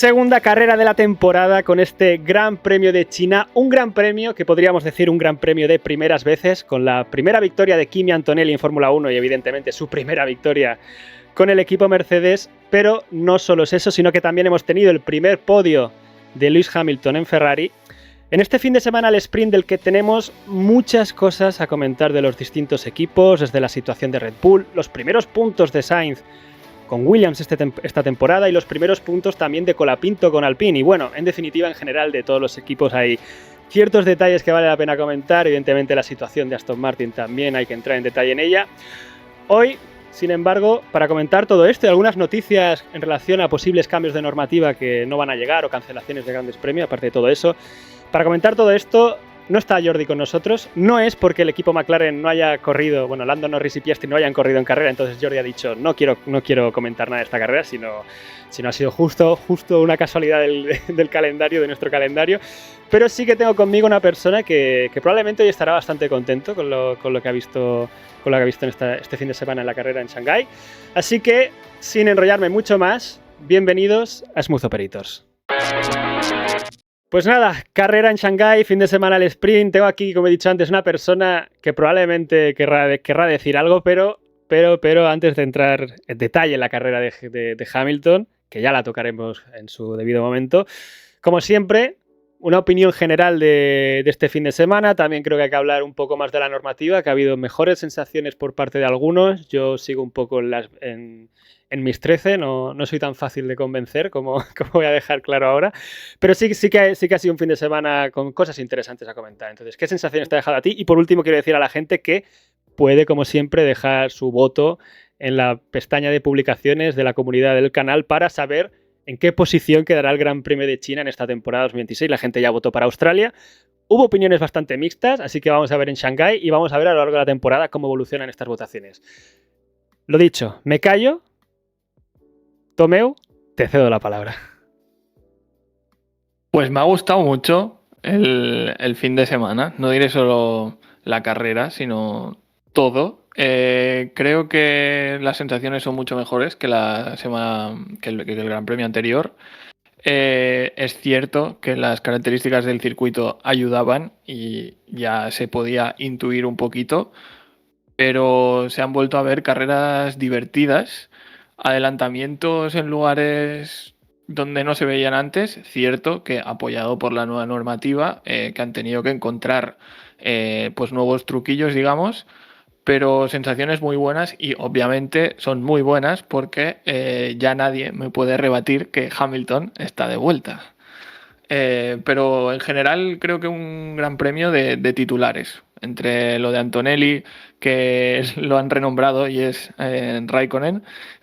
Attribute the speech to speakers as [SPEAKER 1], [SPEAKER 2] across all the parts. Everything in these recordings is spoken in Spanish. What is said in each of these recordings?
[SPEAKER 1] Segunda carrera de la temporada con este Gran Premio de China, un gran premio que podríamos decir un gran premio de primeras veces, con la primera victoria de Kimi Antonelli en Fórmula 1 y evidentemente su primera victoria con el equipo Mercedes, pero no solo es eso, sino que también hemos tenido el primer podio de Lewis Hamilton en Ferrari. En este fin de semana el sprint del que tenemos muchas cosas a comentar de los distintos equipos, desde la situación de Red Bull, los primeros puntos de Sainz con Williams esta temporada y los primeros puntos también de Colapinto con Alpine. Y bueno, en definitiva, en general, de todos los equipos hay ciertos detalles que vale la pena comentar. Evidentemente, la situación de Aston Martin también hay que entrar en detalle en ella. Hoy, sin embargo, para comentar todo esto y algunas noticias en relación a posibles cambios de normativa que no van a llegar o cancelaciones de grandes premios, aparte de todo eso, para comentar todo esto, no está Jordi con nosotros. No es porque el equipo McLaren no haya corrido, bueno, Lando Norris y Piastri no hayan corrido en carrera, entonces Jordi ha dicho no quiero comentar nada de esta carrera, sino ha sido justo una casualidad del calendario, de nuestro calendario. Pero sí que tengo conmigo una persona que probablemente hoy estará bastante contento con lo que ha visto en este fin de semana en la carrera en Shanghái. Así que, sin enrollarme mucho más, bienvenidos a Smooth Operators. Pues nada, carrera en Shanghái, fin de semana el sprint. Tengo aquí, como he dicho antes, una persona que probablemente querrá decir algo, pero antes de entrar en detalle en la carrera de Hamilton, que ya la tocaremos en su debido momento, como siempre, una opinión general de este fin de semana. También creo que hay que hablar un poco más de la normativa, que ha habido mejores sensaciones por parte de algunos. Yo sigo un poco en mis 13, no soy tan fácil de convencer como voy a dejar claro ahora, pero sí que ha sido un fin de semana con cosas interesantes a comentar. Entonces, ¿qué sensaciones te ha dejado a ti? Y por último, quiero decir a la gente que puede, como siempre, dejar su voto en la pestaña de publicaciones de la comunidad del canal para saber en qué posición quedará el Gran Premio de China en esta temporada 2026. La gente ya votó para Australia. Hubo opiniones bastante mixtas, así que vamos a ver en Shanghái y vamos a ver a lo largo de la temporada cómo evolucionan estas votaciones. Lo dicho, me callo. Tomeu, te cedo la palabra.
[SPEAKER 2] Pues me ha gustado mucho el fin de semana. No diré solo la carrera, sino todo. Creo que las sensaciones son mucho mejores que la semana que el Gran Premio anterior. Es cierto que las características del circuito ayudaban y ya se podía intuir un poquito, pero se han vuelto a ver carreras divertidas, adelantamientos en lugares donde no se veían antes, cierto que apoyado por la nueva normativa, que han tenido que encontrar pues nuevos truquillos, digamos, pero sensaciones muy buenas y obviamente son muy buenas porque ya nadie me puede rebatir que Hamilton está de vuelta. Pero en general creo que un gran premio de titulares. Entre lo de Antonelli, que lo han renombrado y es Raikkonen,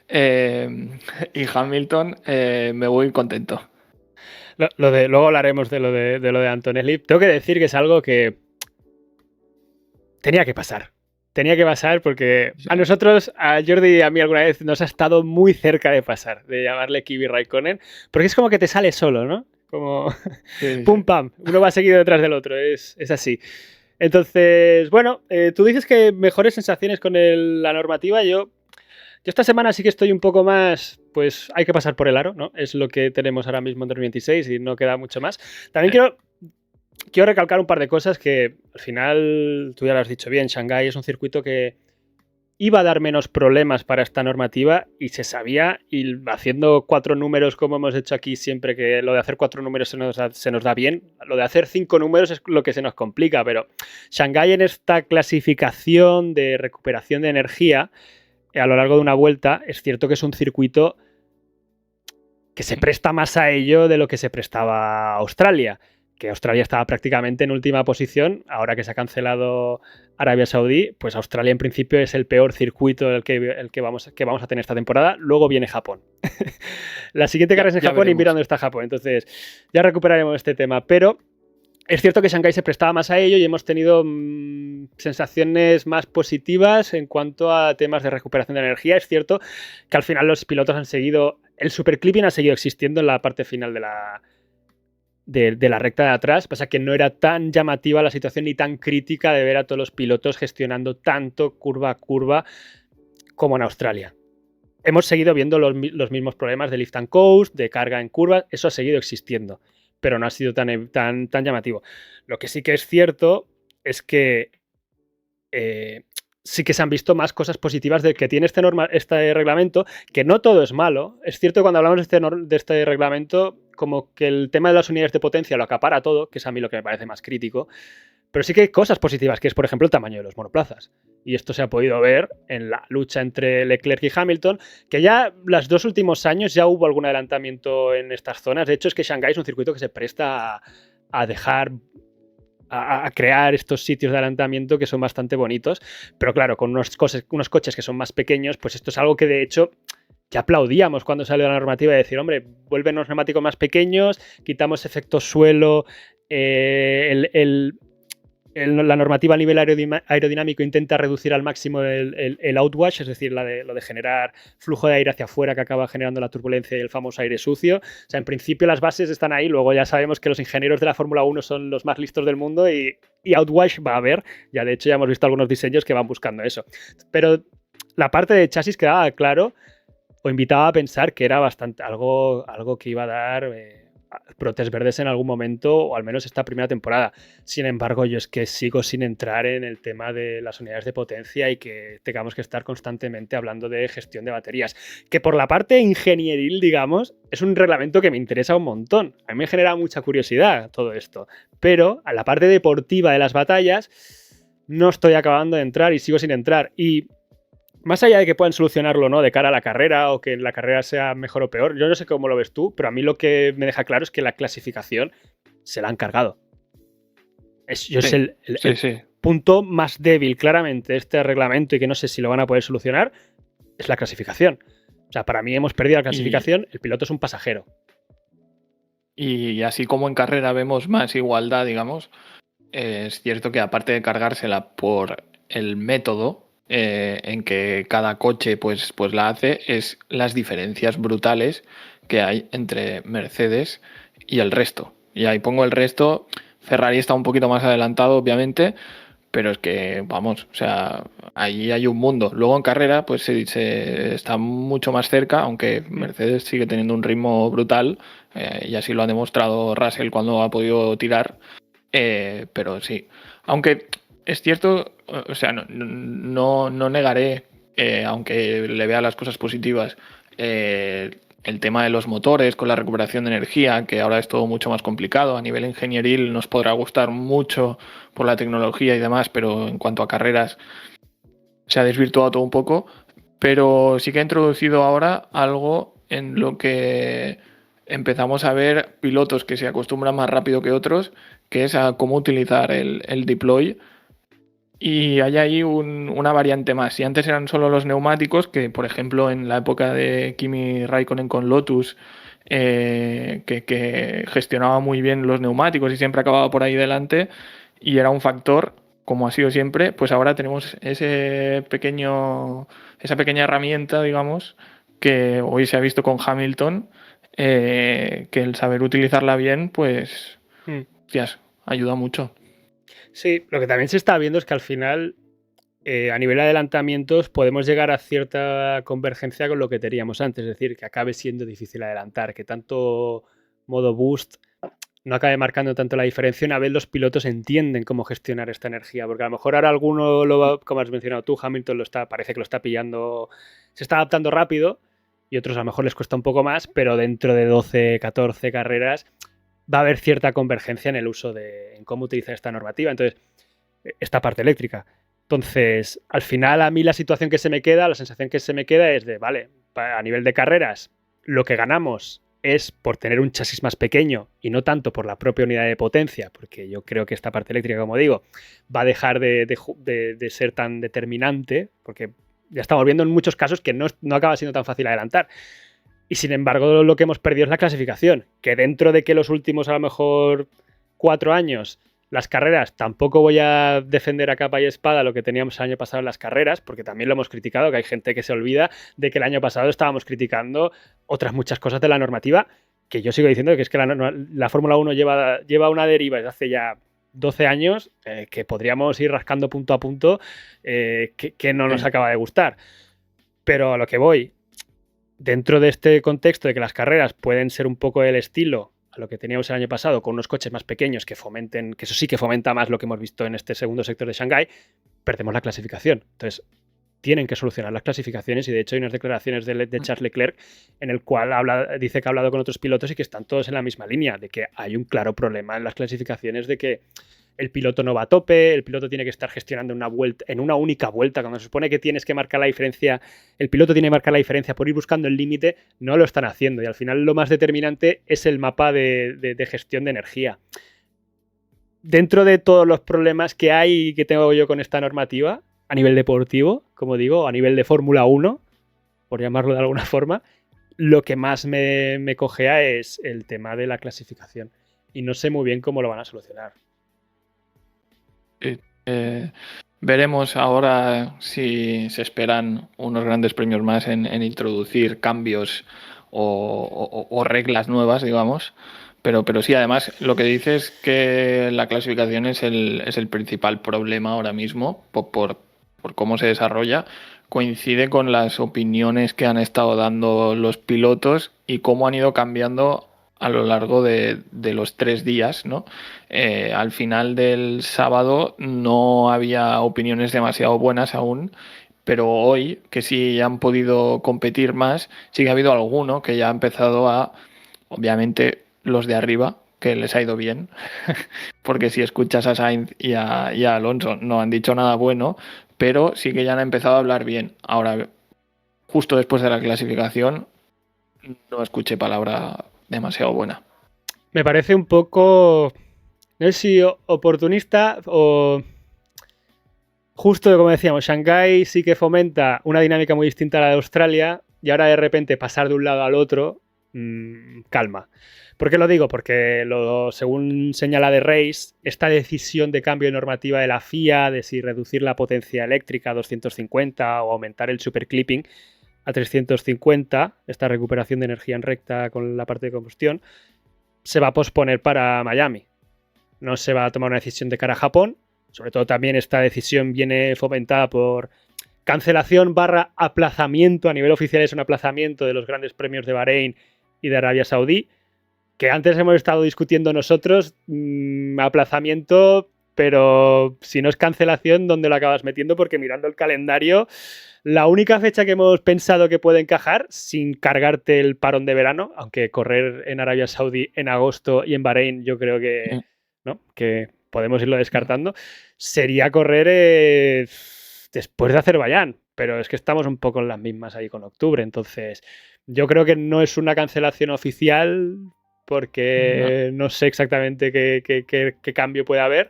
[SPEAKER 2] y Hamilton, me voy contento.
[SPEAKER 1] Luego hablaremos de lo de Antonelli. Tengo que decir que es algo que tenía que pasar. Tenía que pasar porque a nosotros, a Jordi y a mí alguna vez nos ha estado muy cerca de pasar, de llamarle Kimi Raikkonen, porque es como que te sale solo, ¿no? Como sí. Pum pam, uno va seguido detrás del otro, es así. Entonces, bueno, tú dices que mejores sensaciones con la normativa. Yo esta semana sí que estoy un poco más, pues hay que pasar por el aro, ¿no? Es lo que tenemos ahora mismo en 2026 y no queda mucho más. También quiero recalcar un par de cosas que al final, tú ya lo has dicho bien, Shanghái es un circuito que iba a dar menos problemas para esta normativa y se sabía, y haciendo 4 números como hemos hecho aquí siempre, que lo de hacer 4 números se nos da bien, lo de hacer 5 números es lo que se nos complica, pero Shanghái en esta clasificación de recuperación de energía a lo largo de una vuelta, es cierto que es un circuito que se presta más a ello de lo que se prestaba a Australia, que Australia estaba prácticamente en última posición. Ahora que se ha cancelado Arabia Saudí, pues Australia en principio es el peor circuito el que vamos a tener esta temporada. Luego viene Japón. La siguiente carrera es en Japón y mira dónde está Japón. Entonces ya recuperaremos este tema, pero es cierto que Shanghái se prestaba más a ello y hemos tenido sensaciones más positivas en cuanto a temas de recuperación de energía. Es cierto que al final los pilotos han seguido, el superclipping ha seguido existiendo en la parte final de la recta de atrás. Pasa que no era tan llamativa la situación ni tan crítica de ver a todos los pilotos gestionando tanto curva a curva como en Australia. hemos seguido viendo los mismos problemas de lift and coast, de carga en curvas, eso ha seguido existiendo, pero no ha sido tan llamativo. Lo que sí que es cierto es que sí que se han visto más cosas positivas del que tiene este reglamento, que no todo es malo. Es cierto que cuando hablamos de este reglamento, como que el tema de las unidades de potencia lo acapara todo, que es a mí lo que me parece más crítico, pero sí que hay cosas positivas, que es, por ejemplo, el tamaño de los monoplazas. Y esto se ha podido ver en la lucha entre Leclerc y Hamilton, que ya los 2 últimos años ya hubo algún adelantamiento en estas zonas. De hecho, es que Shanghái es un circuito que se presta a dejar... a crear estos sitios de adelantamiento que son bastante bonitos, pero claro, con unos coches que son más pequeños, pues esto es algo que de hecho ya aplaudíamos cuando salió la normativa de decir, hombre, vuelven los neumáticos más pequeños, quitamos efecto suelo, la normativa a nivel aerodinámico intenta reducir al máximo el outwash, es decir, lo de generar flujo de aire hacia afuera que acaba generando la turbulencia y el famoso aire sucio. O sea, en principio las bases están ahí, luego ya sabemos que los ingenieros de la Fórmula 1 son los más listos del mundo y outwash va a haber. Ya de hecho ya hemos visto algunos diseños que van buscando eso. Pero la parte de chasis quedaba claro o invitaba a pensar que era bastante algo que iba a dar... brotes verdes en algún momento, o al menos esta primera temporada. Sin embargo, yo es que sigo sin entrar en el tema de las unidades de potencia y que tengamos que estar constantemente hablando de gestión de baterías. Que por la parte ingenieril, digamos, es un reglamento que me interesa un montón. A mí me genera mucha curiosidad todo esto. Pero a la parte deportiva de las batallas no estoy acabando de entrar y sigo sin entrar. Y más allá de que puedan solucionarlo, ¿no?, de cara a la carrera o que la carrera sea mejor o peor, yo no sé cómo lo ves tú, pero a mí lo que me deja claro es que la clasificación se la han cargado. Es el punto más débil, claramente, de este reglamento y que no sé si lo van a poder solucionar, es la clasificación. O sea, para mí hemos perdido la clasificación, el piloto es un pasajero.
[SPEAKER 2] Y así como en carrera vemos más igualdad, digamos, es cierto que aparte de cargársela por el método en que cada coche pues la hace, es las diferencias brutales que hay entre Mercedes y el resto. Y ahí pongo el resto. Ferrari está un poquito más adelantado, obviamente, pero es que, vamos, o sea, ahí hay un mundo. Luego en carrera, pues se está mucho más cerca, aunque Mercedes sigue teniendo un ritmo brutal, y así lo ha demostrado Russell cuando ha podido tirar. Pero sí, aunque es cierto, o sea, no negaré, aunque le vea las cosas positivas, el tema de los motores con la recuperación de energía, que ahora es todo mucho más complicado. A nivel ingenieril nos podrá gustar mucho por la tecnología y demás, pero en cuanto a carreras se ha desvirtuado todo un poco. Pero sí que ha introducido ahora algo en lo que empezamos a ver pilotos que se acostumbran más rápido que otros, que es a cómo utilizar el deploy. Y hay ahí una variante más. Si antes eran solo los neumáticos, que por ejemplo en la época de Kimi Raikkonen con Lotus, que gestionaba muy bien los neumáticos y siempre acababa por ahí delante, y era un factor, como ha sido siempre, pues ahora tenemos esa pequeña herramienta, digamos, que hoy se ha visto con Hamilton, que el saber utilizarla bien, pues, ayuda mucho.
[SPEAKER 1] Sí, lo que también se está viendo es que al final, a nivel de adelantamientos, podemos llegar a cierta convergencia con lo que teníamos antes, es decir, que acabe siendo difícil adelantar, que tanto modo boost no acabe marcando tanto la diferencia. Una vez los pilotos entienden cómo gestionar esta energía, porque a lo mejor ahora alguno, como has mencionado tú, Hamilton parece que lo está pillando, se está adaptando rápido, y otros a lo mejor les cuesta un poco más, pero dentro de 12, 14 carreras va a haber cierta convergencia en el uso en cómo utilizar esta normativa. Entonces, esta parte eléctrica. Entonces, al final a mí la sensación que se me queda es de, vale, a nivel de carreras, lo que ganamos es por tener un chasis más pequeño y no tanto por la propia unidad de potencia, porque yo creo que esta parte eléctrica, como digo, va a dejar de ser tan determinante, porque ya estamos viendo en muchos casos que no acaba siendo tan fácil adelantar. Y sin embargo, lo que hemos perdido es la clasificación, que dentro de que los últimos a lo mejor 4 años las carreras, tampoco voy a defender a capa y espada lo que teníamos el año pasado en las carreras, porque también lo hemos criticado, que hay gente que se olvida de que el año pasado estábamos criticando otras muchas cosas de la normativa, que yo sigo diciendo que es que la Fórmula 1 lleva una deriva desde hace ya 12 años, que podríamos ir rascando punto a punto, que no nos acaba de gustar. Pero a lo que voy, dentro de este contexto de que las carreras pueden ser un poco el estilo a lo que teníamos el año pasado, con unos coches más pequeños que fomenten, que eso sí que fomenta más lo que hemos visto en este segundo sector de Shanghái, perdemos la clasificación. Entonces, tienen que solucionar las clasificaciones y de hecho hay unas declaraciones de Charles Leclerc en el cual dice que ha hablado con otros pilotos y que están todos en la misma línea, de que hay un claro problema en las clasificaciones de que el piloto no va a tope, el piloto tiene que estar gestionando una vuelta, en una única vuelta, cuando se supone que tienes que marcar la diferencia, el piloto tiene que marcar la diferencia por ir buscando el límite, no lo están haciendo y al final lo más determinante es el mapa de gestión de energía. Dentro de todos los problemas que hay y que tengo yo con esta normativa, a nivel deportivo, como digo, a nivel de Fórmula 1, por llamarlo de alguna forma, lo que más me cojea es el tema de la clasificación. Y no sé muy bien cómo lo van a solucionar.
[SPEAKER 2] Veremos ahora si se esperan unos grandes premios más en introducir cambios o reglas nuevas, digamos. Pero sí, además, lo que dices es que la clasificación es el principal problema ahora mismo por cómo se desarrolla. Coincide con las opiniones que han estado dando los pilotos y cómo han ido cambiando a lo largo de los 3 días, ¿no? Al final del sábado no había opiniones demasiado buenas aún, pero hoy, que sí han podido competir más, sí que ha habido alguno que ya ha empezado a, obviamente, los de arriba, que les ha ido bien, porque si escuchas a Sainz y a Alonso no han dicho nada bueno, pero sí que ya han empezado a hablar bien. Ahora, justo después de la clasificación, no escuché palabra demasiado buena.
[SPEAKER 1] Me parece un poco, no sé si oportunista o justo como decíamos, Shanghái sí que fomenta una dinámica muy distinta a la de Australia y ahora de repente pasar de un lado al otro, calma. ¿Por qué lo digo? Porque según señala The Race, esta decisión de cambio de normativa de la FIA, de si reducir la potencia eléctrica a 250 o aumentar el superclipping a 350, esta recuperación de energía en recta con la parte de combustión, se va a posponer para Miami. No se va a tomar una decisión de cara a Japón. Sobre todo también esta decisión viene fomentada por cancelación / aplazamiento, a nivel oficial es un aplazamiento de los grandes premios de Bahrein y de Arabia Saudí, que antes hemos estado discutiendo nosotros, aplazamiento, pero si no es cancelación, ¿dónde lo acabas metiendo? Porque mirando el calendario, la única fecha que hemos pensado que puede encajar sin cargarte el parón de verano, aunque correr en Arabia Saudí en agosto y en Bahrein yo creo que, ¿no? Que podemos irlo descartando, sería correr después de Azerbaiyán, pero es que estamos un poco en las mismas ahí con octubre, entonces yo creo que no es una cancelación oficial porque no sé exactamente qué cambio puede haber,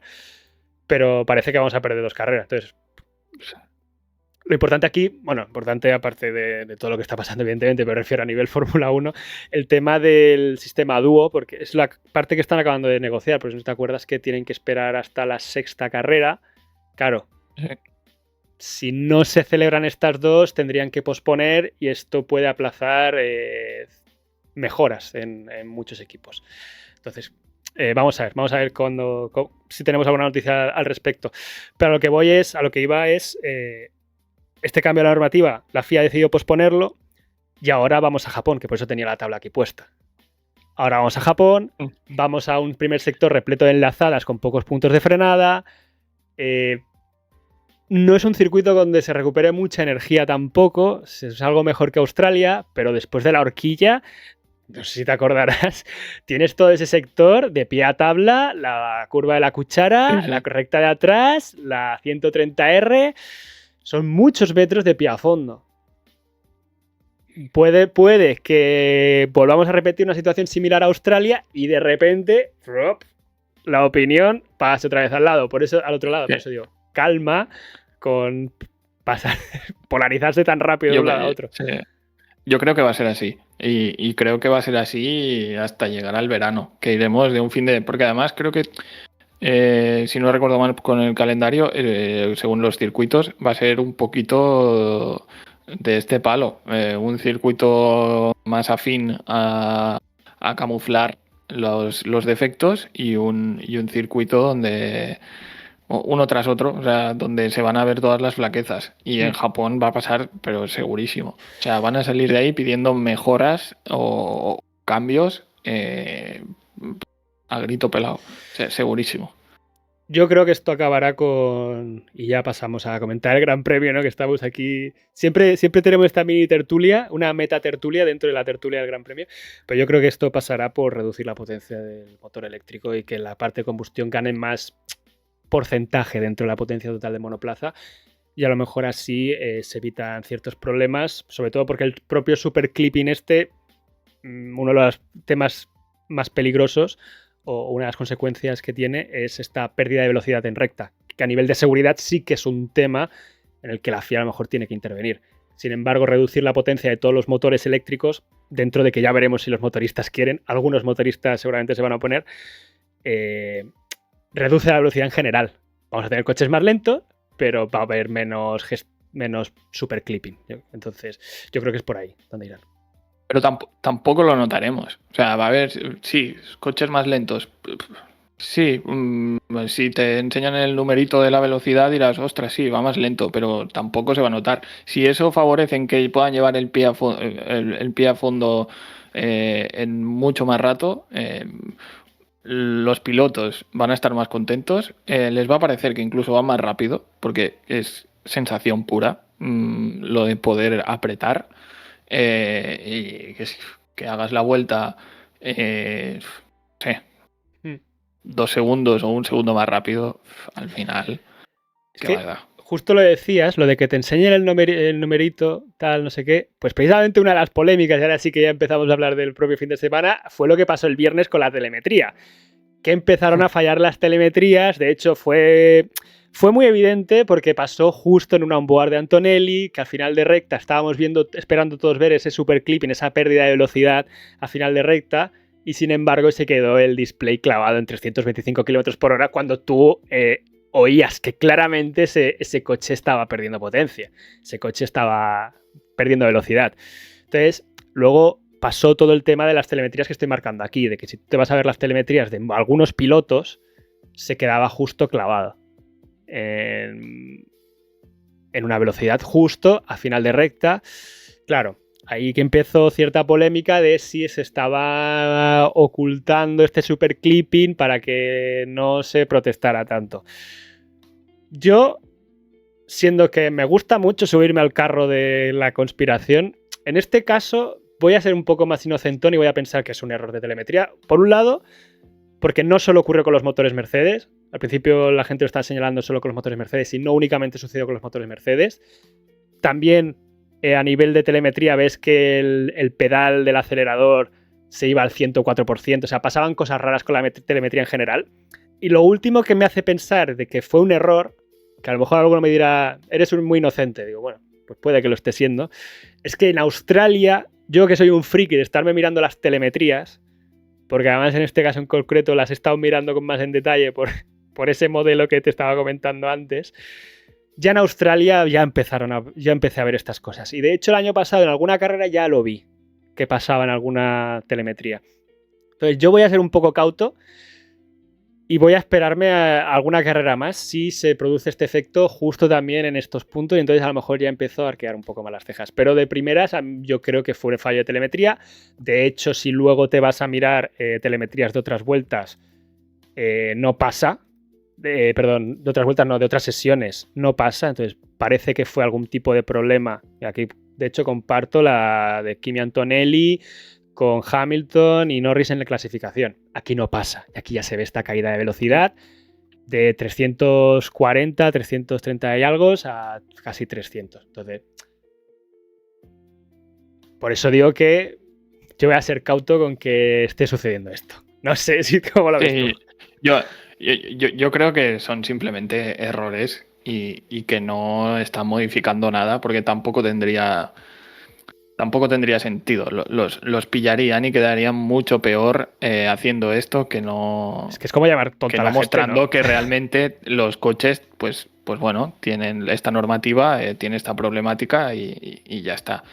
[SPEAKER 1] pero parece que vamos a perder 2 carreras, entonces lo importante aquí, bueno, importante aparte de todo lo que está pasando, evidentemente, pero refiero a nivel Fórmula 1, el tema del sistema dúo, porque es la parte que están acabando de negociar, porque si no te acuerdas que tienen que esperar hasta la 6ª carrera. Claro, si no se celebran estas 2, tendrían que posponer y esto puede aplazar mejoras en muchos equipos. Entonces, vamos a ver si tenemos alguna noticia al respecto. Pero a lo que iba es este cambio de la normativa, la FIA ha decidido posponerlo y ahora vamos a Japón, que por eso tenía la tabla aquí puesta. Ahora vamos a Japón, vamos a un primer sector repleto de enlazadas con pocos puntos de frenada. No es un circuito donde se recupere mucha energía tampoco, es algo mejor que Australia, pero después de la horquilla, no sé si te acordarás, tienes todo ese sector de pie a tabla, la curva de la cuchara, la recta de atrás, la 130R... Son muchos metros de pie a fondo. Puede que volvamos a repetir una situación similar a Australia y de repente la opinión pase otra vez al otro lado. Por eso digo, calma con polarizarse tan rápido de un lado a otro.
[SPEAKER 2] Sí. Yo creo que va a ser así. Y creo que va a ser así hasta llegar al verano, que iremos de un fin de... Porque además creo que si no recuerdo mal con el calendario, según los circuitos, va a ser un poquito de este palo. Un circuito más afín a camuflar los defectos y un circuito donde uno tras otro, o sea, donde se van a ver todas las flaquezas. Y en
[SPEAKER 1] Mm.
[SPEAKER 2] Japón va a pasar, pero segurísimo. O sea, van a salir de ahí pidiendo mejoras o cambios a grito pelado. O sea, segurísimo.
[SPEAKER 1] Yo creo que esto acabará con. Y ya pasamos a comentar el Gran Premio, ¿no? Que estamos aquí. Siempre tenemos esta mini tertulia, una meta tertulia dentro de la tertulia del Gran Premio. Pero yo creo que esto pasará por reducir la potencia del motor eléctrico y que la parte de combustión gane más porcentaje dentro de la potencia total de monoplaza. Y a lo mejor así se evitan ciertos problemas, sobre todo porque el propio super clipping uno de los temas más peligrosos o una de las consecuencias que tiene es esta pérdida de velocidad en recta, que a nivel de seguridad sí que es un tema en el que la FIA a lo mejor tiene que intervenir. Sin embargo, reducir la potencia de todos los motores eléctricos, dentro de que ya veremos si los motoristas quieren, algunos motoristas seguramente se van a oponer, reduce la velocidad en general. Vamos a tener coches más lentos, pero va a haber menos super clipping. Entonces, yo creo que es por ahí donde irán.
[SPEAKER 2] Pero tampoco lo notaremos. O sea, va a haber, sí, coches más lentos. Sí, si te enseñan el numerito de la velocidad dirás, ostras, sí, va más lento, pero tampoco se va a notar. Si eso favorece en que puedan llevar el pie a fondo en mucho más rato, los pilotos van a estar más contentos, les va a parecer que incluso van más rápido, porque es sensación pura lo de poder apretar y que hagas la vuelta, sí, 2 segundos o 1 segundo más rápido, al final,
[SPEAKER 1] Es
[SPEAKER 2] qué
[SPEAKER 1] que
[SPEAKER 2] va.
[SPEAKER 1] justo lo decías, lo de que te enseñen el numerito, tal, no sé qué, pues precisamente una de las polémicas, y ahora sí que ya empezamos a hablar del propio fin de semana, fue lo que pasó el viernes con la telemetría. Que empezaron a fallar las telemetrías, de hecho fue muy evidente porque pasó justo en un onboard de Antonelli, que al final de recta estábamos esperando todos ver ese super clip en esa pérdida de velocidad a final de recta, y sin embargo se quedó el display clavado en 325 km por hora cuando tú oías que claramente ese coche estaba perdiendo potencia, ese coche estaba perdiendo velocidad. Entonces, luego pasó todo el tema de las telemetrías que estoy marcando aquí, de que si te vas a ver las telemetrías de algunos pilotos, se quedaba justo clavado en una velocidad justo a final de recta. Claro, ahí que empezó cierta polémica de si se estaba ocultando este super clipping para que no se protestara tanto. Yo, siendo que me gusta mucho subirme al carro de la conspiración, en este caso voy a ser un poco más inocentón y voy a pensar que es un error de telemetría. Por un lado, porque no solo ocurre con los motores Mercedes. Al principio la gente lo está señalando solo con los motores Mercedes y no únicamente sucedió con los motores Mercedes. También a nivel de telemetría ves que el pedal del acelerador se iba al 104%. O sea, pasaban cosas raras con la telemetría en general. Y lo último que me hace pensar de que fue un error, que a lo mejor alguno me dirá, eres muy inocente. Digo, bueno, pues puede que lo esté siendo. Es que en Australia, yo que soy un friki de estarme mirando las telemetrías, porque además en este caso en concreto las he estado mirando con más en detalle por ese modelo que te estaba comentando antes, ya en Australia ya empecé a ver estas cosas. Y de hecho el año pasado en alguna carrera ya lo vi, que pasaba en alguna telemetría. Entonces yo voy a ser un poco cauto y voy a esperarme a alguna carrera más si se produce este efecto justo también en estos puntos, y entonces a lo mejor ya empezó a arquear un poco más las cejas. Pero de primeras yo creo que fue un fallo de telemetría. De hecho, si luego te vas a mirar telemetrías de otras vueltas, no pasa. Perdón, de otras vueltas no, de otras sesiones no pasa. Entonces parece que fue algún tipo de problema. Y aquí, de hecho, comparto la de Kimi Antonelli con Hamilton y Norris en la clasificación. Aquí no pasa. Y aquí ya se ve esta caída de velocidad de 340, 330 y algo a casi 300. Entonces, por eso digo que yo voy a ser cauto con que esté sucediendo esto. No sé si cómo lo ves tú.
[SPEAKER 2] Yo creo que son simplemente errores y que no están modificando nada porque tampoco tendría sentido. Los pillarían y quedarían mucho peor haciendo esto que no.
[SPEAKER 1] Es que es como llamar tonta a la gente,
[SPEAKER 2] mostrando, ¿no? Que
[SPEAKER 1] realmente
[SPEAKER 2] realmente los coches, pues bueno, tienen esta normativa, tiene esta problemática y ya está.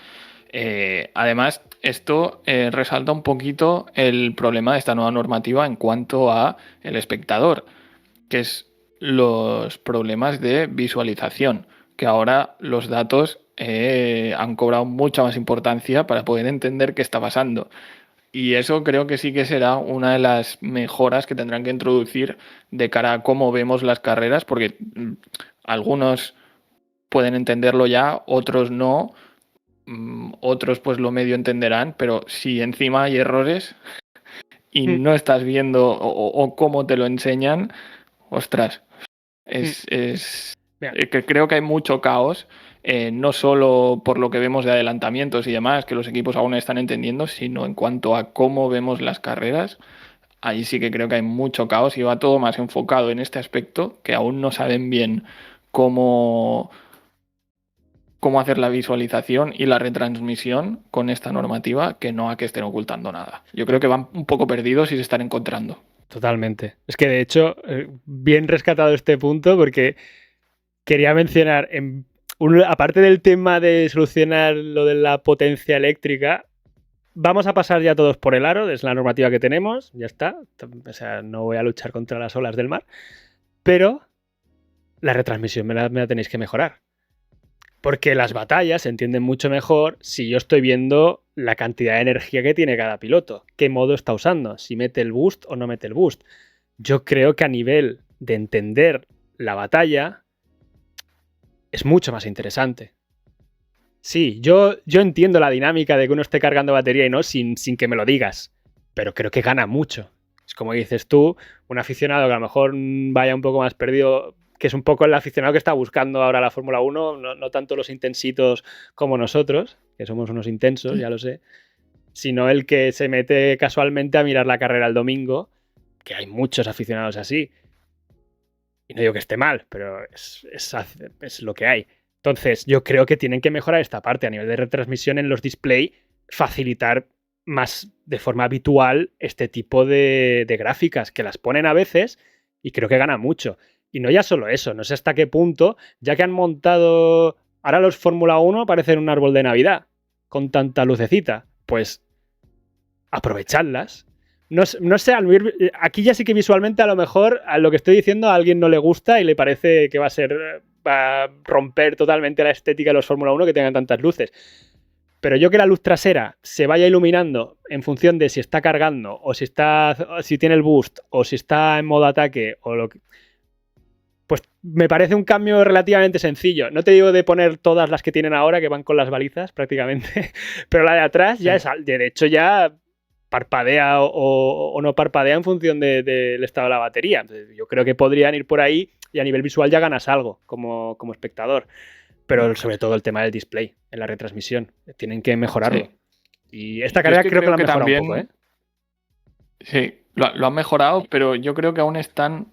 [SPEAKER 2] Además, esto resalta un poquito el problema de esta nueva normativa en cuanto a el espectador, que es los problemas de visualización, que ahora los datos han cobrado mucha más importancia para poder entender qué está pasando. Y eso creo que sí que será una de las mejoras que tendrán que introducir de cara a cómo vemos las carreras, porque algunos pueden entenderlo ya, otros no, otros pues lo medio entenderán, pero si encima hay errores y no estás viendo o cómo te lo enseñan, ostras, que creo que hay mucho caos, no solo por lo que vemos de adelantamientos y demás, que los equipos aún están entendiendo, sino en cuanto a cómo vemos las carreras. Ahí sí que creo que hay mucho caos y va todo más enfocado en este aspecto, que aún no saben bien cómo hacer la visualización y la retransmisión con esta normativa, que no a que estén ocultando nada. Yo creo que van un poco perdidos y se están encontrando.
[SPEAKER 1] Totalmente. Es que de hecho, bien rescatado este punto, porque quería mencionar, aparte del tema de solucionar lo de la potencia eléctrica, vamos a pasar ya todos por el aro, es la normativa que tenemos, ya está. O sea, no voy a luchar contra las olas del mar, pero la retransmisión me la tenéis que mejorar. Porque las batallas se entienden mucho mejor si yo estoy viendo la cantidad de energía que tiene cada piloto, qué modo está usando, si mete el boost o no mete el boost. Yo creo que a nivel de entender la batalla es mucho más interesante. Sí, yo entiendo la dinámica de que uno esté cargando batería y no sin que me lo digas, pero creo que gana mucho. Es como dices tú, un aficionado que a lo mejor vaya un poco más perdido, que es un poco el aficionado que está buscando ahora la Fórmula 1, no tanto los intensitos como nosotros, que somos unos intensos, ya lo sé, sino el que se mete casualmente a mirar la carrera el domingo, que hay muchos aficionados así. Y no digo que esté mal, pero es lo que hay. Entonces, yo creo que tienen que mejorar esta parte a nivel de retransmisión en los display, facilitar más de forma habitual este tipo de gráficas, que las ponen a veces y creo que gana mucho. Y no ya solo eso, no sé hasta qué punto, ya que han montado... Ahora los Fórmula 1 parecen un árbol de Navidad, con tanta lucecita. Pues aprovechadlas. No sé, aquí ya sí que visualmente a lo mejor a lo que estoy diciendo a alguien no le gusta y le parece que va a romper totalmente la estética de los Fórmula 1 que tengan tantas luces. Pero yo que la luz trasera se vaya iluminando en función de si está cargando o si tiene el boost o si está en modo ataque o lo que... Pues me parece un cambio relativamente sencillo. No te digo de poner todas las que tienen ahora, que van con las balizas prácticamente, pero la de atrás ya es... De hecho ya parpadea o no parpadea en función del estado de la batería. Entonces, yo creo que podrían ir por ahí y a nivel visual ya ganas algo como espectador. Pero sobre todo el tema del display en la retransmisión. Tienen que mejorarlo. Sí. Y esta carrera creo que lo han mejorado también, un poco, ¿eh?
[SPEAKER 2] Sí, lo han mejorado, pero yo creo que aún están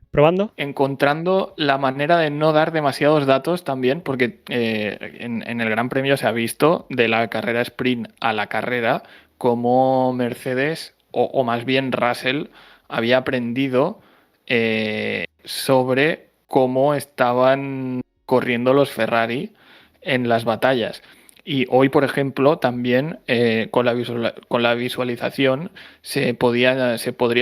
[SPEAKER 1] probando,
[SPEAKER 2] encontrando la manera de no dar demasiados datos también, porque en el Gran Premio se ha visto de la carrera sprint a la carrera cómo Mercedes, o más bien Russell, había aprendido sobre cómo estaban corriendo los Ferrari en las batallas. Y hoy, por ejemplo, también con la visualización se podría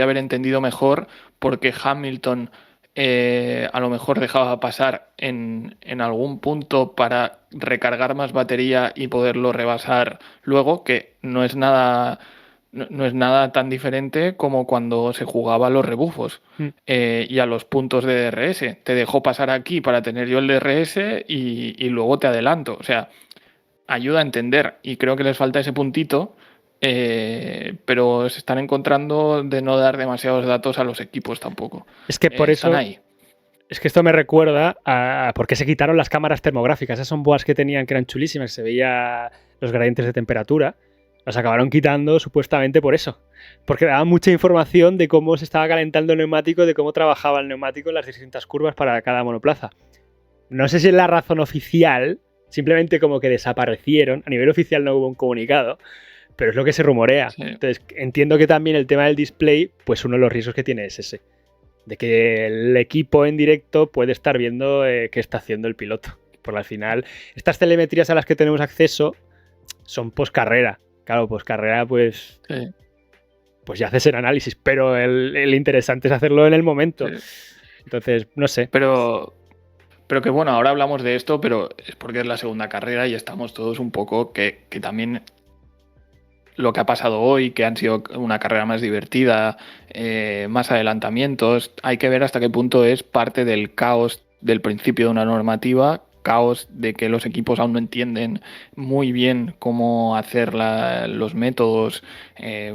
[SPEAKER 2] haber entendido mejor porque Hamilton a lo mejor dejaba pasar en algún punto para recargar más batería y poderlo rebasar luego, que no es nada tan diferente como cuando se jugaba a los rebufos y a los puntos de DRS. Te dejo pasar aquí para tener yo el DRS y luego te adelanto. O sea, ayuda a entender y creo que les falta ese puntito, pero se están encontrando de no dar demasiados datos a los equipos tampoco.
[SPEAKER 1] Es que por eso... Ahí. Es que esto me recuerda a por qué se quitaron las cámaras termográficas. Esas son boas que tenían que eran chulísimas, se veía los gradientes de temperatura. Las acabaron quitando supuestamente por eso. Porque daba mucha información de cómo se estaba calentando el neumático, de cómo trabajaba el neumático en las distintas curvas para cada monoplaza. No sé si es la razón oficial, simplemente como que desaparecieron. A nivel oficial no hubo un comunicado, pero es lo que se rumorea. Sí. Entonces entiendo que también el tema del display, pues uno de los riesgos que tiene es ese. De que el equipo en directo puede estar viendo qué está haciendo el piloto. Por al final, estas telemetrías a las que tenemos acceso son post-carrera. Claro, post-carrera, pues, pues ya haces el análisis, pero el interesante es hacerlo en el momento. Sí. Entonces, no sé.
[SPEAKER 2] Pero que bueno, ahora hablamos de esto, pero es porque es la segunda carrera y estamos todos un poco que también lo que ha pasado hoy, que han sido una carrera más divertida, más adelantamientos, hay que ver hasta qué punto es parte del caos del principio de una normativa, caos de que los equipos aún no entienden muy bien cómo hacer los métodos,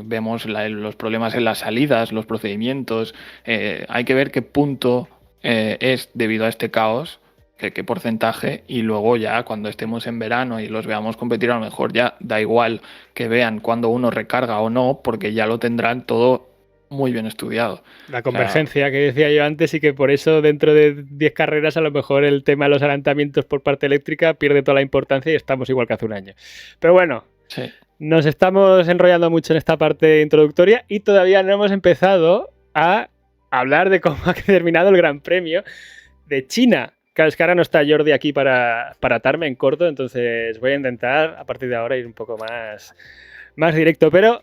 [SPEAKER 2] vemos los problemas en las salidas, los procedimientos, hay que ver qué punto es debido a este caos, qué porcentaje, y luego ya cuando estemos en verano y los veamos competir, a lo mejor ya da igual que vean cuando uno recarga o no, porque ya lo tendrán todo muy bien estudiado.
[SPEAKER 1] La convergencia que decía yo antes, y que por eso dentro de 10 carreras a lo mejor el tema de los adelantamientos por parte eléctrica pierde toda la importancia y estamos igual que hace un año. Pero bueno,
[SPEAKER 2] sí.
[SPEAKER 1] Nos estamos enrollando mucho en esta parte introductoria y todavía no hemos empezado a hablar de cómo ha terminado el Gran Premio de China. Claro, es que ahora no está Jordi aquí para atarme en corto, entonces voy a intentar a partir de ahora ir un poco más directo, pero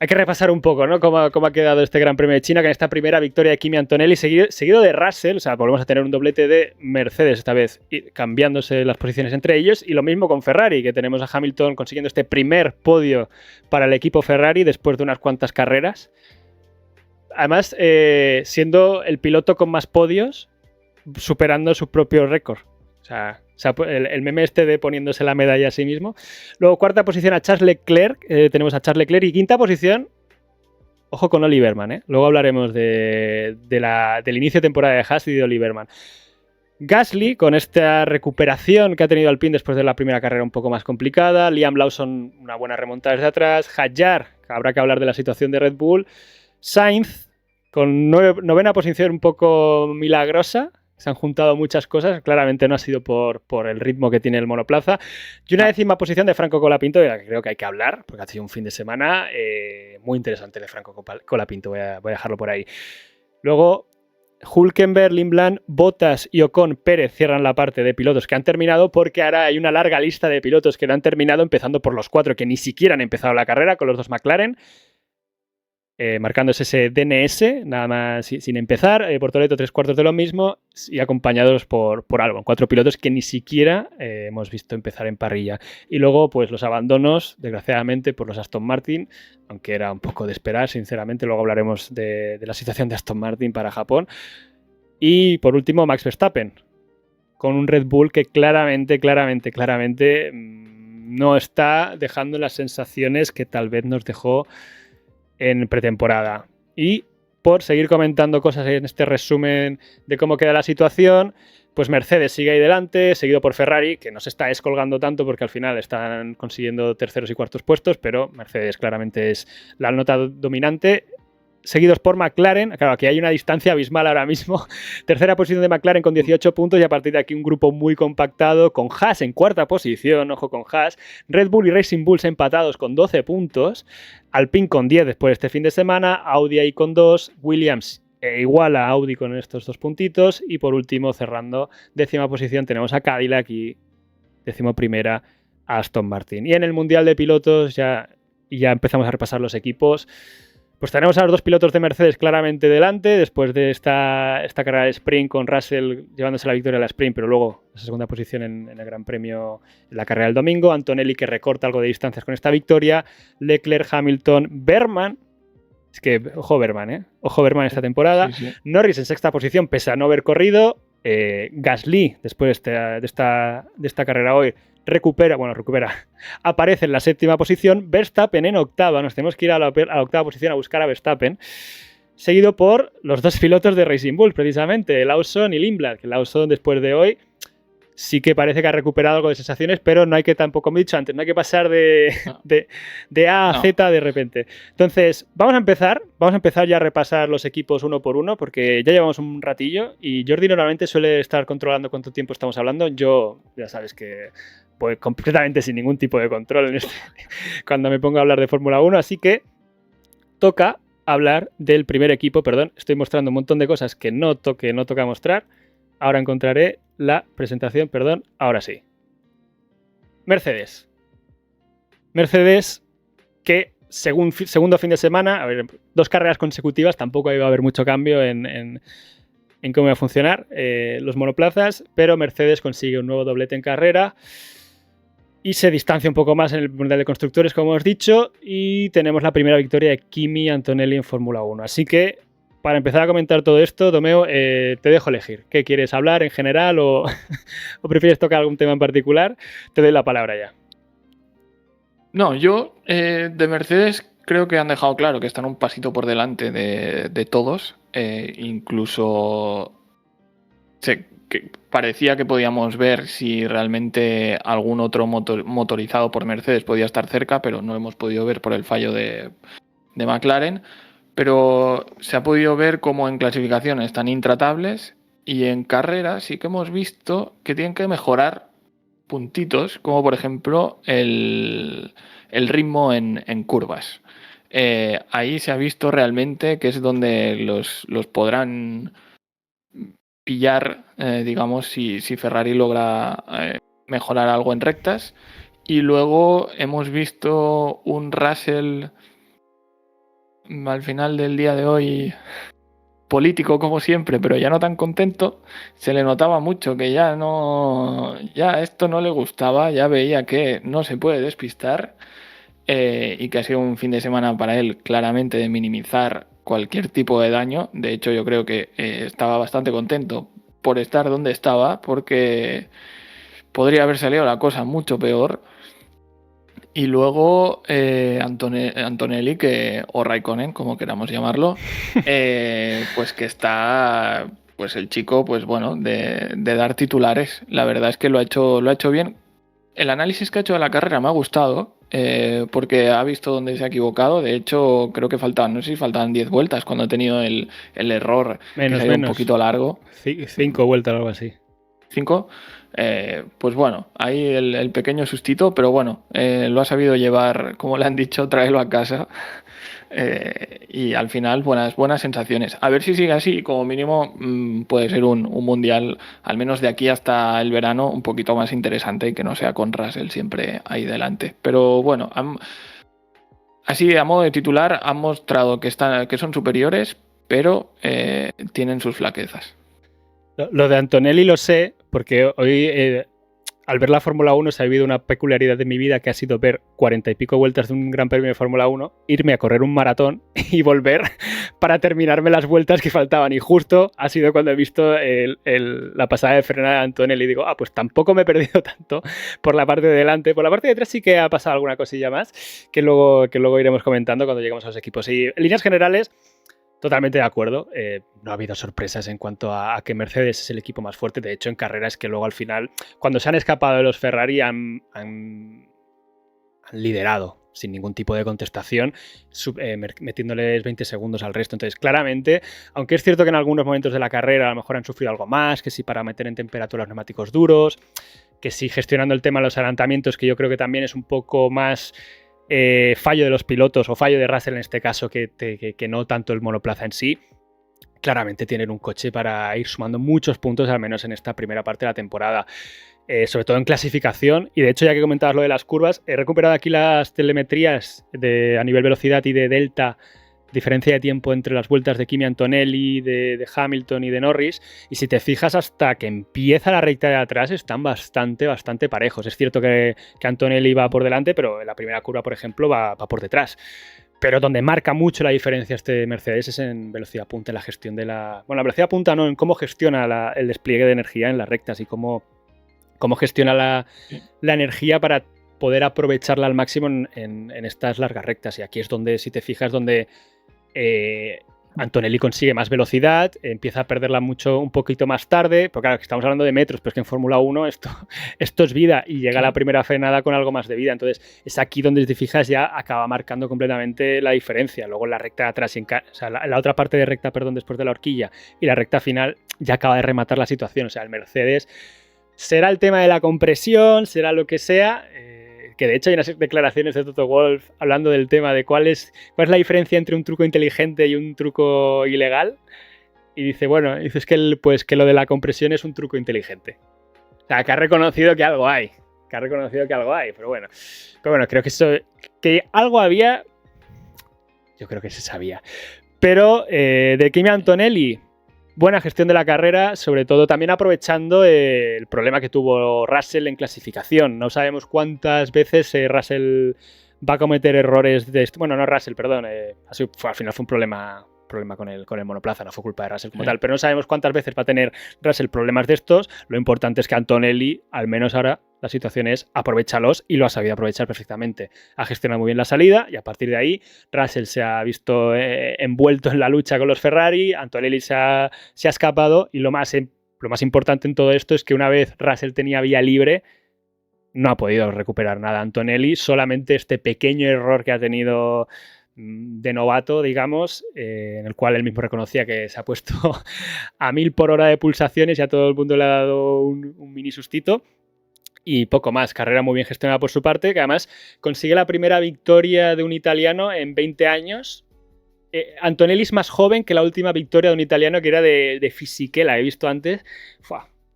[SPEAKER 1] hay que repasar un poco, ¿no? Cómo ha quedado este Gran Premio de China, con esta primera victoria de Kimi Antonelli, seguido de Russell. O sea, volvemos a tener un doblete de Mercedes esta vez, cambiándose las posiciones entre ellos, y lo mismo con Ferrari, que tenemos a Hamilton consiguiendo este primer podio para el equipo Ferrari después de unas cuantas carreras. Además, siendo el piloto con más podios, superando su propio récord. O sea, el meme este de poniéndose la medalla a sí mismo. Luego, cuarta posición a Charles Leclerc. Tenemos a Charles Leclerc. Y quinta posición, ojo con Oliverman, ¿eh? Luego hablaremos del inicio de temporada de Haas y de Oliverman. Gasly, con esta recuperación que ha tenido Alpine después de la primera carrera un poco más complicada. Liam Lawson, una buena remontada desde atrás. Hadjar, habrá que hablar de la situación de Red Bull. Sainz, con novena posición un poco milagrosa. Se han juntado muchas cosas, claramente no ha sido por el ritmo que tiene el monoplaza. Y una décima posición de Franco Colapinto, de la que creo que hay que hablar, porque ha sido un fin de semana muy interesante de Franco Colapinto, voy a dejarlo por ahí. Luego, Hülkenberg, Lindblad, Bottas y Ocon Pérez cierran la parte de pilotos que han terminado, porque ahora hay una larga lista de pilotos que no han terminado, empezando por los 4 que ni siquiera han empezado la carrera, con los 2 McLaren. Marcándose ese DNS, nada más sin empezar. Portoleto 3/4 de lo mismo, y acompañados por Albon. 4 pilotos que ni siquiera hemos visto empezar en parrilla. Y luego, pues los abandonos, desgraciadamente, por los Aston Martin, aunque era un poco de esperar, sinceramente. Luego hablaremos de la situación de Aston Martin para Japón. Y por último, Max Verstappen, con un Red Bull que claramente no está dejando las sensaciones que tal vez nos dejó en pretemporada. Y por seguir comentando cosas en este resumen de cómo queda la situación, pues Mercedes sigue ahí delante, seguido por Ferrari, que no se está descolgando tanto porque al final están consiguiendo terceros y cuartos puestos, pero Mercedes claramente es la nota dominante. Seguidos por McLaren, claro, aquí hay una distancia abismal ahora mismo. Tercera posición de McLaren con 18 puntos, y a partir de aquí un grupo muy compactado, con Haas en cuarta posición, ojo con Haas, Red Bull y Racing Bulls empatados con 12 puntos, Alpine con 10 después de este fin de semana, Audi ahí con 2, Williams igual a Audi con estos 2 puntitos, y por último, cerrando décima posición, tenemos a Cadillac, y décimo primera a Aston Martin. Y en el Mundial de Pilotos ya empezamos a repasar los equipos. Pues tenemos a los 2 pilotos de Mercedes claramente delante, después de esta carrera de sprint, con Russell llevándose la victoria en la sprint, pero luego esa segunda posición en el Gran Premio, en la carrera del domingo. Antonelli, que recorta algo de distancias con esta victoria. Leclerc, Hamilton, Berman. Es que, ojo Berman, ¿eh? Ojo Berman esta temporada. Sí. Norris en sexta posición, pese a no haber corrido. Gasly, después de esta carrera hoy, recupera, aparece en la séptima posición. Verstappen en octava, nos tenemos que ir a la octava posición a buscar a Verstappen, seguido por los 2 pilotos de Racing Bull, precisamente, Lawson y Lindblad, que Lawson después de hoy sí que parece que ha recuperado algo de sensaciones, pero no hay que, tampoco, como he dicho antes, no hay que pasar de A a Z de repente. Entonces, vamos a empezar ya a repasar los equipos uno por uno, porque ya llevamos un ratillo, y Jordi normalmente suele estar controlando cuánto tiempo estamos hablando. Yo, ya sabes que pues completamente sin ningún tipo de control cuando me pongo a hablar de Fórmula 1, así que toca hablar del primer equipo. Perdón, estoy mostrando un montón de cosas que no toca mostrar. Ahora encontraré la presentación, perdón, ahora sí. Mercedes, que segundo fin de semana, a ver, 2 carreras consecutivas, tampoco iba a haber mucho cambio en en cómo va a funcionar los monoplazas, pero Mercedes consigue un nuevo doblete en carrera y se distancia un poco más en el Mundial de Constructores, como os he dicho, y tenemos la primera victoria de Kimi Antonelli en Fórmula 1. Así que, para empezar a comentar todo esto, Tomeo, te dejo elegir. ¿Qué quieres hablar en general o, o prefieres tocar algún tema en particular? Te doy la palabra ya.
[SPEAKER 2] No, yo de Mercedes creo que han dejado claro que están un pasito por delante de todos. Incluso que parecía que podíamos ver si realmente algún otro motorizado por Mercedes podía estar cerca, pero no lo hemos podido ver por el fallo de McLaren. Pero se ha podido ver cómo en clasificación están intratables y en carrera sí que hemos visto que tienen que mejorar puntitos, como por ejemplo el ritmo en curvas. Ahí se ha visto realmente que es donde los podrán pillar, digamos, si Ferrari logra mejorar algo en rectas. Y luego hemos visto un Russell al final del día de hoy político como siempre, pero ya no tan contento. Se le notaba mucho que ya esto no le gustaba, ya veía que no se puede despistar y que ha sido un fin de semana para él claramente de minimizar cualquier tipo de daño. De hecho, yo creo que estaba bastante contento por estar donde estaba, porque podría haber salido la cosa mucho peor. Y luego Antonelli, o Raikkonen, como queramos llamarlo, pues que está, pues el chico, pues bueno, de dar titulares. La verdad es que lo ha hecho bien. El análisis que ha hecho de la carrera me ha gustado, porque ha visto dónde se ha equivocado. De hecho, creo que no sé si faltaban 10 vueltas cuando ha tenido el error, que se ha ido un poquito largo.
[SPEAKER 1] 5 vueltas o algo así.
[SPEAKER 2] 5. Pues bueno, ahí el pequeño sustito, pero bueno, lo ha sabido llevar, como le han dicho, traerlo a casa. Y al final buenas sensaciones. A ver si sigue así, como mínimo puede ser un mundial, al menos de aquí hasta el verano, un poquito más interesante y que no sea con Russell siempre ahí delante. Pero bueno, así a modo de titular han mostrado que son superiores, pero tienen sus flaquezas.
[SPEAKER 1] Lo de Antonelli lo sé, porque hoy, al ver la Fórmula 1, se ha vivido una peculiaridad de mi vida que ha sido ver 40 y pico vueltas de un Gran Premio de Fórmula 1, irme a correr un maratón y volver para terminarme las vueltas que faltaban. Y justo ha sido cuando he visto la pasada de frenada de Antonelli y digo, pues tampoco me he perdido tanto por la parte de delante. Por la parte de atrás sí que ha pasado alguna cosilla más que luego iremos comentando cuando lleguemos a los equipos. Y en líneas generales, totalmente de acuerdo. No ha habido sorpresas en cuanto a que Mercedes es el equipo más fuerte. De hecho, en carreras que luego al final, cuando se han escapado de los Ferrari, han liderado sin ningún tipo de contestación, metiéndoles 20 segundos al resto. Entonces, claramente, aunque es cierto que en algunos momentos de la carrera a lo mejor han sufrido algo más, que sí para meter en temperatura los neumáticos duros, que sí gestionando el tema de los adelantamientos, que yo creo que también es un poco más fallo de los pilotos o fallo de Russell en este caso que no tanto el monoplaza en sí. Claramente tienen un coche para ir sumando muchos puntos, al menos en esta primera parte de la temporada, sobre todo en clasificación. Y de hecho, ya que comentabas lo de las curvas, he recuperado aquí las telemetrías a nivel velocidad y de delta, diferencia de tiempo entre las vueltas de Kimi Antonelli, de Hamilton y de Norris, y si te fijas hasta que empieza la recta de atrás están bastante parejos. Es cierto que Antonelli va por delante, pero en la primera curva, por ejemplo, va por detrás. Pero donde marca mucho la diferencia este Mercedes es en velocidad punta, en la gestión de la... Bueno, la velocidad punta no, en cómo gestiona el despliegue de energía en las rectas y cómo gestiona la energía para poder aprovecharla al máximo en estas largas rectas. Y aquí es donde, si te fijas, donde Antonelli consigue más velocidad, empieza a perderla un poquito más tarde, porque claro, que estamos hablando de metros, pero es que en Fórmula 1 esto es vida y llega la primera frenada con algo más de vida. Entonces es aquí donde, si te fijas, ya acaba marcando completamente la diferencia. Luego en la recta de atrás, la otra parte de recta, después de la horquilla y la recta final, ya acaba de rematar la situación. O sea, el Mercedes será el tema de la compresión, será lo que sea, que de hecho hay unas declaraciones de Toto Wolff hablando del tema de cuál es la diferencia entre un truco inteligente y un truco ilegal. Y dice, bueno, dices que lo de la compresión es un truco inteligente. O sea, que ha reconocido que algo hay. Pero bueno, creo que algo había, yo creo que se sabía. Pero de Kimi Antonelli, buena gestión de la carrera, sobre todo también aprovechando el problema que tuvo Russell en clasificación. No sabemos cuántas veces Russell va a cometer errores de... Bueno, no Russell, perdón. Al final fue un problema con el monoplaza, no fue culpa de Russell como tal, pero no sabemos cuántas veces va a tener Russell problemas de estos. Lo importante es que Antonelli, al menos ahora, la situación es aprovéchalos, y lo ha sabido aprovechar perfectamente. Ha gestionado muy bien la salida y a partir de ahí Russell se ha visto envuelto en la lucha con los Ferrari, Antonelli se ha escapado, y lo más importante en todo esto es que una vez Russell tenía vía libre, no ha podido recuperar nada Antonelli, solamente este pequeño error que ha tenido de novato, digamos, en el cual él mismo reconocía que se ha puesto a 1000 por hora de pulsaciones y a todo el mundo le ha dado un mini sustito. Y poco más, carrera muy bien gestionada por su parte, que además consigue la primera victoria de un italiano en 20 años. Antonelli es más joven que la última victoria de un italiano, que era de Fisichella, he visto antes.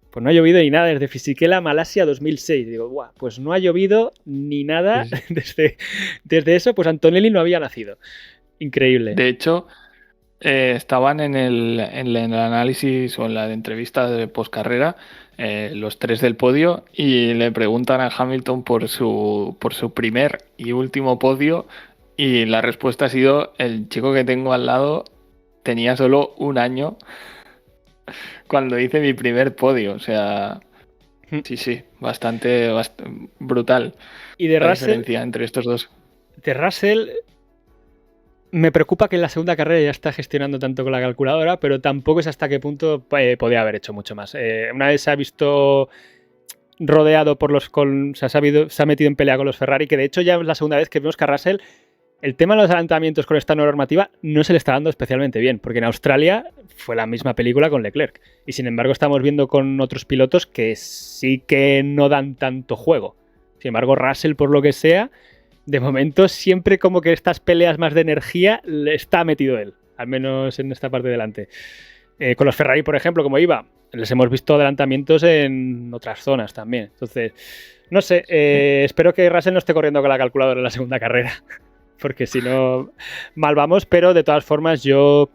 [SPEAKER 1] Pues no ha llovido ni nada desde Fisichella, Malasia 2006. Digo, pues no ha llovido ni nada desde eso, pues Antonelli no había nacido. Increíble.
[SPEAKER 2] De hecho, estaban en el análisis o en la entrevista de postcarrera los tres del podio, y le preguntan a Hamilton por su primer y último podio, y la respuesta ha sido: el chico que tengo al lado tenía solo un año cuando hice mi primer podio. O sea, sí, bastante brutal.
[SPEAKER 1] Y de
[SPEAKER 2] la
[SPEAKER 1] Russell,
[SPEAKER 2] diferencia entre estos dos.
[SPEAKER 1] De Russell, me preocupa que en la segunda carrera ya está gestionando tanto con la calculadora, pero tampoco es hasta qué punto podía haber hecho mucho más. Una vez se ha visto rodeado por se ha metido en pelea con los Ferrari, que de hecho ya es la segunda vez que vemos que a Russell el tema de los adelantamientos con esta nueva normativa no se le está dando especialmente bien, porque en Australia fue la misma película con Leclerc, y sin embargo estamos viendo con otros pilotos que sí que no dan tanto juego. Sin embargo, Russell, por lo que sea, de momento siempre como que estas peleas más de energía le está metido él, al menos en esta parte de delante. Con los Ferrari, por ejemplo, como iba, les hemos visto adelantamientos en otras zonas también. Entonces, no sé, espero que Russell no esté corriendo con la calculadora en la segunda carrera, porque si no, mal vamos. Pero de todas formas, yo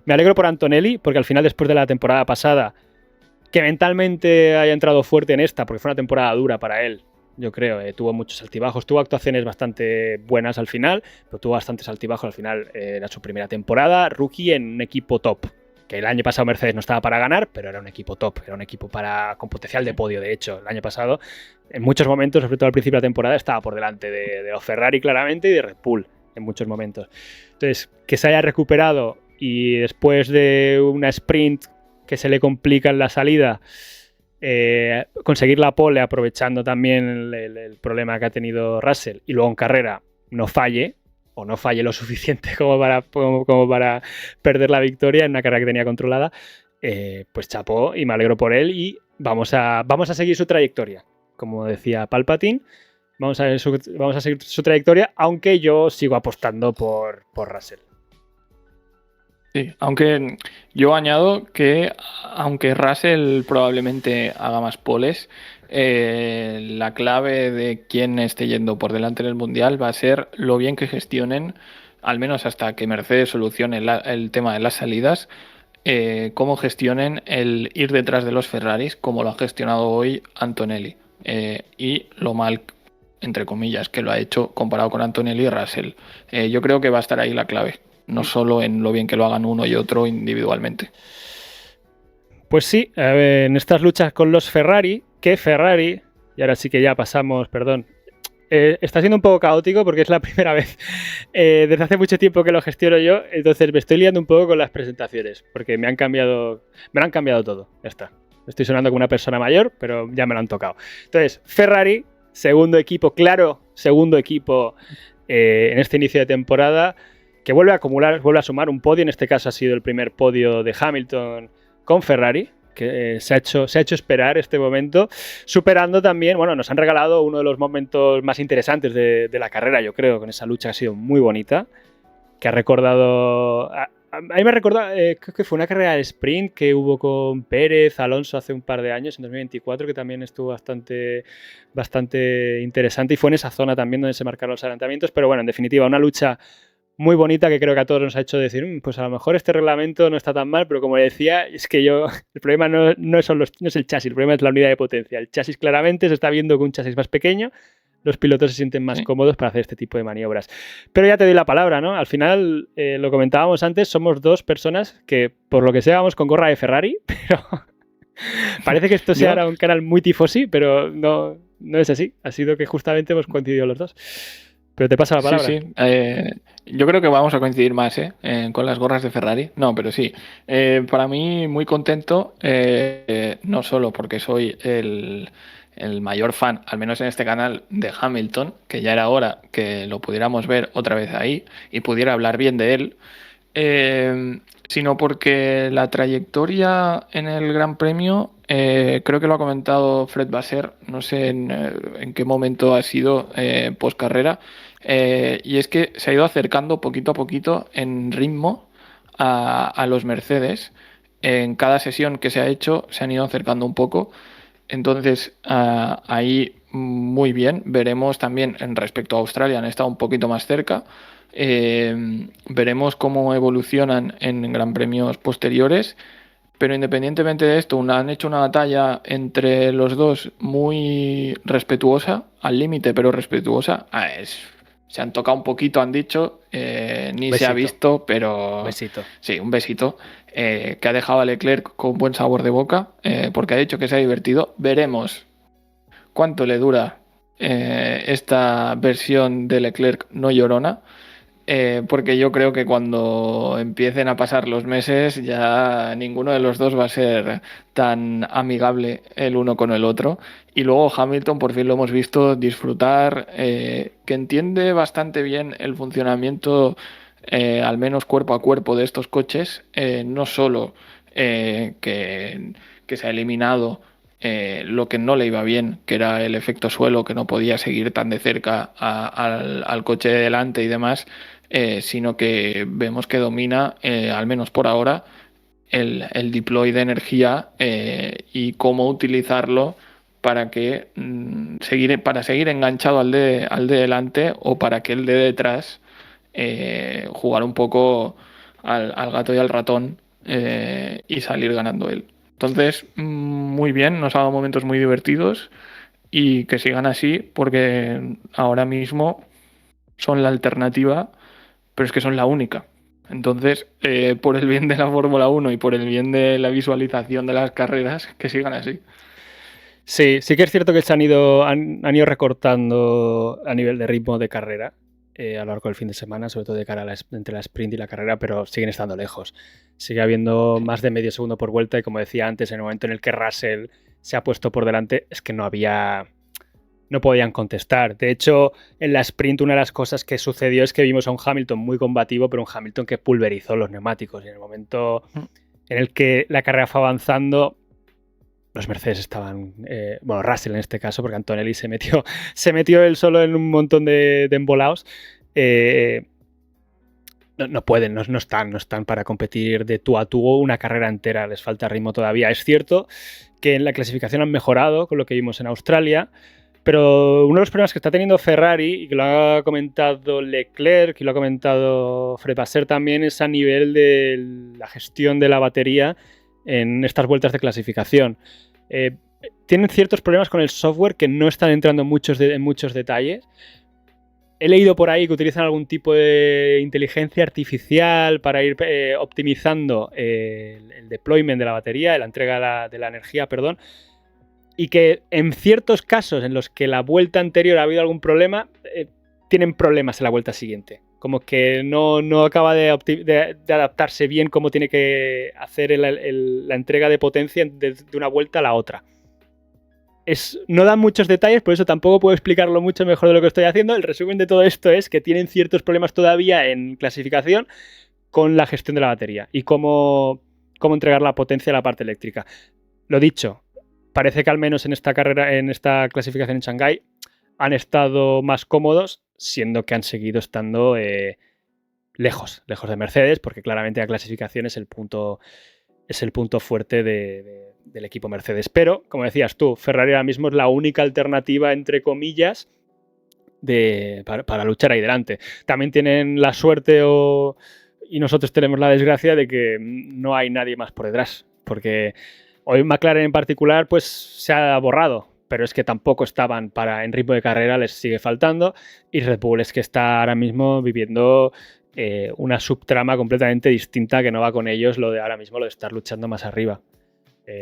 [SPEAKER 1] me alegro por Antonelli, porque al final, después de la temporada pasada, que mentalmente haya entrado fuerte en esta, porque fue una temporada dura para él, yo creo, tuvo muchos altibajos, tuvo actuaciones bastante buenas al final, pero tuvo bastantes altibajos al final. Era su primera temporada, rookie en un equipo top, que el año pasado Mercedes no estaba para ganar, pero era un equipo top, era un equipo con potencial de podio. De hecho, el año pasado, en muchos momentos, sobre todo al principio de la temporada, estaba por delante de los Ferrari claramente y de Red Bull en muchos momentos. Entonces, que se haya recuperado y después de una sprint que se le complica en la salida, conseguir la pole aprovechando también el problema que ha tenido Russell, y luego en carrera no falle lo suficiente como para perder la victoria en una carrera que tenía controlada, pues chapó, y me alegro por él, y vamos a seguir su trayectoria. Como decía Palpatine, vamos a seguir su trayectoria, aunque yo sigo apostando por Russell.
[SPEAKER 2] Sí, aunque yo añado que, aunque Russell probablemente haga más poles, la clave de quién esté yendo por delante en el Mundial va a ser lo bien que gestionen, al menos hasta que Mercedes solucione el tema de las salidas, cómo gestionen el ir detrás de los Ferraris, como lo ha gestionado hoy Antonelli, y lo mal, entre comillas, que lo ha hecho comparado con Antonelli y Russell. Yo creo que va a estar ahí la clave, no solo en lo bien que lo hagan uno y otro individualmente.
[SPEAKER 1] Pues sí, en estas luchas con los Ferrari, y ahora sí que ya pasamos, perdón, está siendo un poco caótico porque es la primera vez desde hace mucho tiempo que lo gestiono yo, entonces me estoy liando un poco con las presentaciones, porque me lo han cambiado todo, ya está. Estoy sonando como una persona mayor, pero ya me lo han tocado. Entonces, Ferrari, segundo equipo en este inicio de temporada, que vuelve a sumar un podio. En este caso ha sido el primer podio de Hamilton con Ferrari, que se ha hecho esperar este momento, superando también, nos han regalado uno de los momentos más interesantes de la carrera, yo creo, con esa lucha que ha sido muy bonita, que ha recordado... A mí me ha recordado, creo que fue una carrera de sprint que hubo con Pérez, Alonso hace un par de años, en 2024, que también estuvo bastante interesante, y fue en esa zona también donde se marcaron los adelantamientos. Pero bueno, en definitiva, una lucha muy bonita que creo que a todos nos ha hecho decir, pues a lo mejor este reglamento no está tan mal, pero como decía, es que el problema no es el chasis, el problema es la unidad de potencia. El chasis claramente se está viendo con un chasis más pequeño, los pilotos se sienten más cómodos para hacer este tipo de maniobras. Pero ya te doy la palabra, ¿no? Al final, lo comentábamos antes, somos dos personas que, por lo que sea, vamos con gorra de Ferrari, pero parece que esto sea ahora un canal muy tifosi, pero no es así. Ha sido que justamente hemos coincidido los dos. Pero te paso la palabra.
[SPEAKER 2] Sí. Yo creo que vamos a coincidir más con las gorras de Ferrari. No, pero sí. Para mí, muy contento, no solo porque soy el mayor fan, al menos en este canal, de Hamilton, que ya era hora que lo pudiéramos ver otra vez ahí y pudiera hablar bien de él, sino porque la trayectoria en el Gran Premio, creo que lo ha comentado Fred Vasseur, no sé en qué momento ha sido post carrera, y es que se ha ido acercando poquito a poquito en ritmo a los Mercedes. En cada sesión que se ha hecho se han ido acercando un poco. Entonces, ahí muy bien. Veremos también en respecto a Australia, han estado un poquito más cerca. Veremos cómo evolucionan en gran premios posteriores. Pero independientemente de esto, han hecho una batalla entre los dos muy respetuosa, al límite, pero respetuosa. Se han tocado un poquito, han dicho, ni se ha visto, pero...
[SPEAKER 1] Besito.
[SPEAKER 2] Sí, un besito, que ha dejado a Leclerc con buen sabor de boca, porque ha dicho que se ha divertido. Veremos cuánto le dura esta versión de Leclerc no llorona, porque yo creo que cuando empiecen a pasar los meses ya ninguno de los dos va a ser tan amigable el uno con el otro. Y luego Hamilton por fin lo hemos visto disfrutar, que entiende bastante bien el funcionamiento, al menos cuerpo a cuerpo, de estos coches, no solo que se ha eliminado lo que no le iba bien, que era el efecto suelo, que no podía seguir tan de cerca al coche de delante y demás, sino que vemos que domina, al menos por ahora, el deploy de energía, y cómo utilizarlo para seguir enganchado al de delante, o para que el de detrás jugar un poco al gato y al ratón, y salir ganando él. Entonces, muy bien, nos ha dado momentos muy divertidos y que sigan así, porque ahora mismo son la alternativa, pero es que son la única. Entonces, por el bien de la Fórmula 1 y por el bien de la visualización de las carreras, que sigan así.
[SPEAKER 1] Sí que es cierto que han ido recortando a nivel de ritmo de carrera a lo largo del fin de semana, sobre todo de cara entre la sprint y la carrera, pero siguen estando lejos. Sigue habiendo más de medio segundo por vuelta y, como decía antes, en el momento en el que Russell se ha puesto por delante, es que no podían contestar. De hecho, en la sprint una de las cosas que sucedió es que vimos a un Hamilton muy combativo, pero un Hamilton que pulverizó los neumáticos. Y en el momento en el que la carrera fue avanzando, los Mercedes estaban... Russell en este caso, porque Antonelli se metió él solo en un montón de embolaos. No pueden, no están para competir de tú a tú una carrera entera. Les falta ritmo todavía. Es cierto que en la clasificación han mejorado con lo que vimos en Australia, pero uno de los problemas que está teniendo Ferrari, y que lo ha comentado Leclerc y lo ha comentado Fred Vasseur también, es a nivel de la gestión de la batería en estas vueltas de clasificación. Tienen ciertos problemas con el software que no están entrando en muchos detalles. He leído por ahí que utilizan algún tipo de inteligencia artificial para ir optimizando el deployment de la batería, la entrega de la energía, perdón, y que en ciertos casos en los que la vuelta anterior ha habido algún problema, tienen problemas en la vuelta siguiente. Como que no acaba de adaptarse bien cómo tiene que hacer la entrega de potencia de una vuelta a la otra. No dan muchos detalles, por eso tampoco puedo explicarlo mucho mejor de lo que estoy haciendo. El resumen de todo esto es que tienen ciertos problemas todavía en clasificación con la gestión de la batería y cómo entregar la potencia a la parte eléctrica. Lo dicho, parece que al menos en esta carrera, en esta clasificación en Shanghái, han estado más cómodos, siendo que han seguido estando lejos de Mercedes, porque claramente la clasificación es el punto fuerte del equipo Mercedes. Pero, como decías tú, Ferrari ahora mismo es la única alternativa, entre comillas, para luchar ahí delante. También tienen la suerte y nosotros tenemos la desgracia de que no hay nadie más por detrás, porque hoy McLaren en particular pues se ha borrado, pero es que tampoco estaban en ritmo de carrera, les sigue faltando, y Red Bull es que está ahora mismo viviendo una subtrama completamente distinta que no va con ellos, lo de ahora mismo, lo de estar luchando más arriba.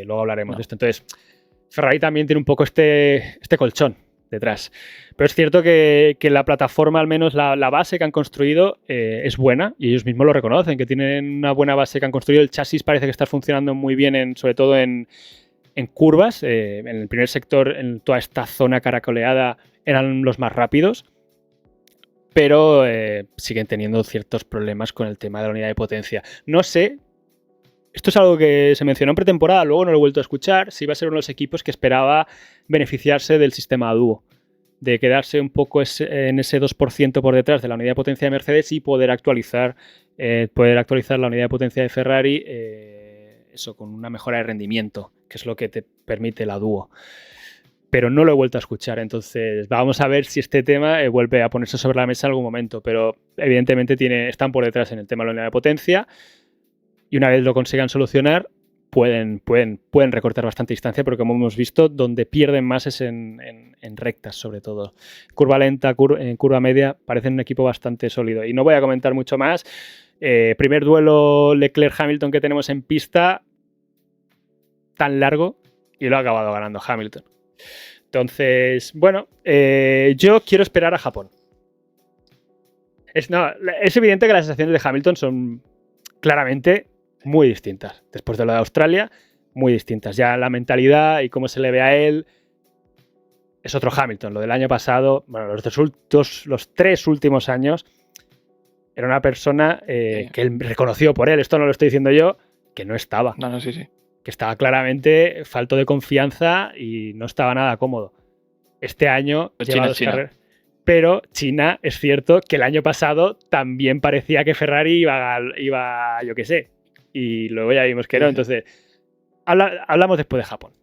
[SPEAKER 1] Luego hablaremos de esto. Entonces, Ferrari también tiene un poco este colchón detrás. Pero es cierto que la plataforma, al menos la base que han construido, es buena, y ellos mismos lo reconocen, que tienen una buena base que han construido. El chasis parece que está funcionando muy bien, sobre todo en curvas. En el primer sector, en toda esta zona caracoleada, eran los más rápidos, pero siguen teniendo ciertos problemas con el tema de la unidad de potencia. No sé, esto es algo que se mencionó en pretemporada, luego no lo he vuelto a escuchar, si va a ser uno de los equipos que esperaba beneficiarse del sistema dúo, de quedarse un poco en ese 2% por detrás de la unidad de potencia de Mercedes y poder actualizar la unidad de potencia de Ferrari, eso, con una mejora de rendimiento, que es lo que te permite la dúo. Pero no lo he vuelto a escuchar, entonces vamos a ver si este tema vuelve a ponerse sobre la mesa en algún momento, pero evidentemente están por detrás en el tema de la unidad de potencia, y una vez lo consigan solucionar, pueden recortar bastante distancia, porque como hemos visto, donde pierden más es en rectas, sobre todo. Curva lenta, en curva media, parecen un equipo bastante sólido. Y no voy a comentar mucho más. Primer duelo Leclerc-Hamilton que tenemos en pista, tan largo, y lo ha acabado ganando Hamilton. Entonces, bueno, yo quiero esperar a Japón. Es evidente que las sensaciones de Hamilton son claramente muy distintas. Después de lo de Australia, muy distintas. Ya la mentalidad y cómo se le ve a él es otro Hamilton. Lo del año pasado, bueno, los 3 últimos años, era una persona que él reconoció por él, esto no lo estoy diciendo yo, que no estaba.
[SPEAKER 2] Sí.
[SPEAKER 1] Que estaba claramente falto de confianza y no estaba nada cómodo. Este año lleva 2 carreras. Pero China, es cierto que el año pasado también parecía que Ferrari iba yo qué sé. Y luego ya vimos que no. Entonces, hablamos después de Japón.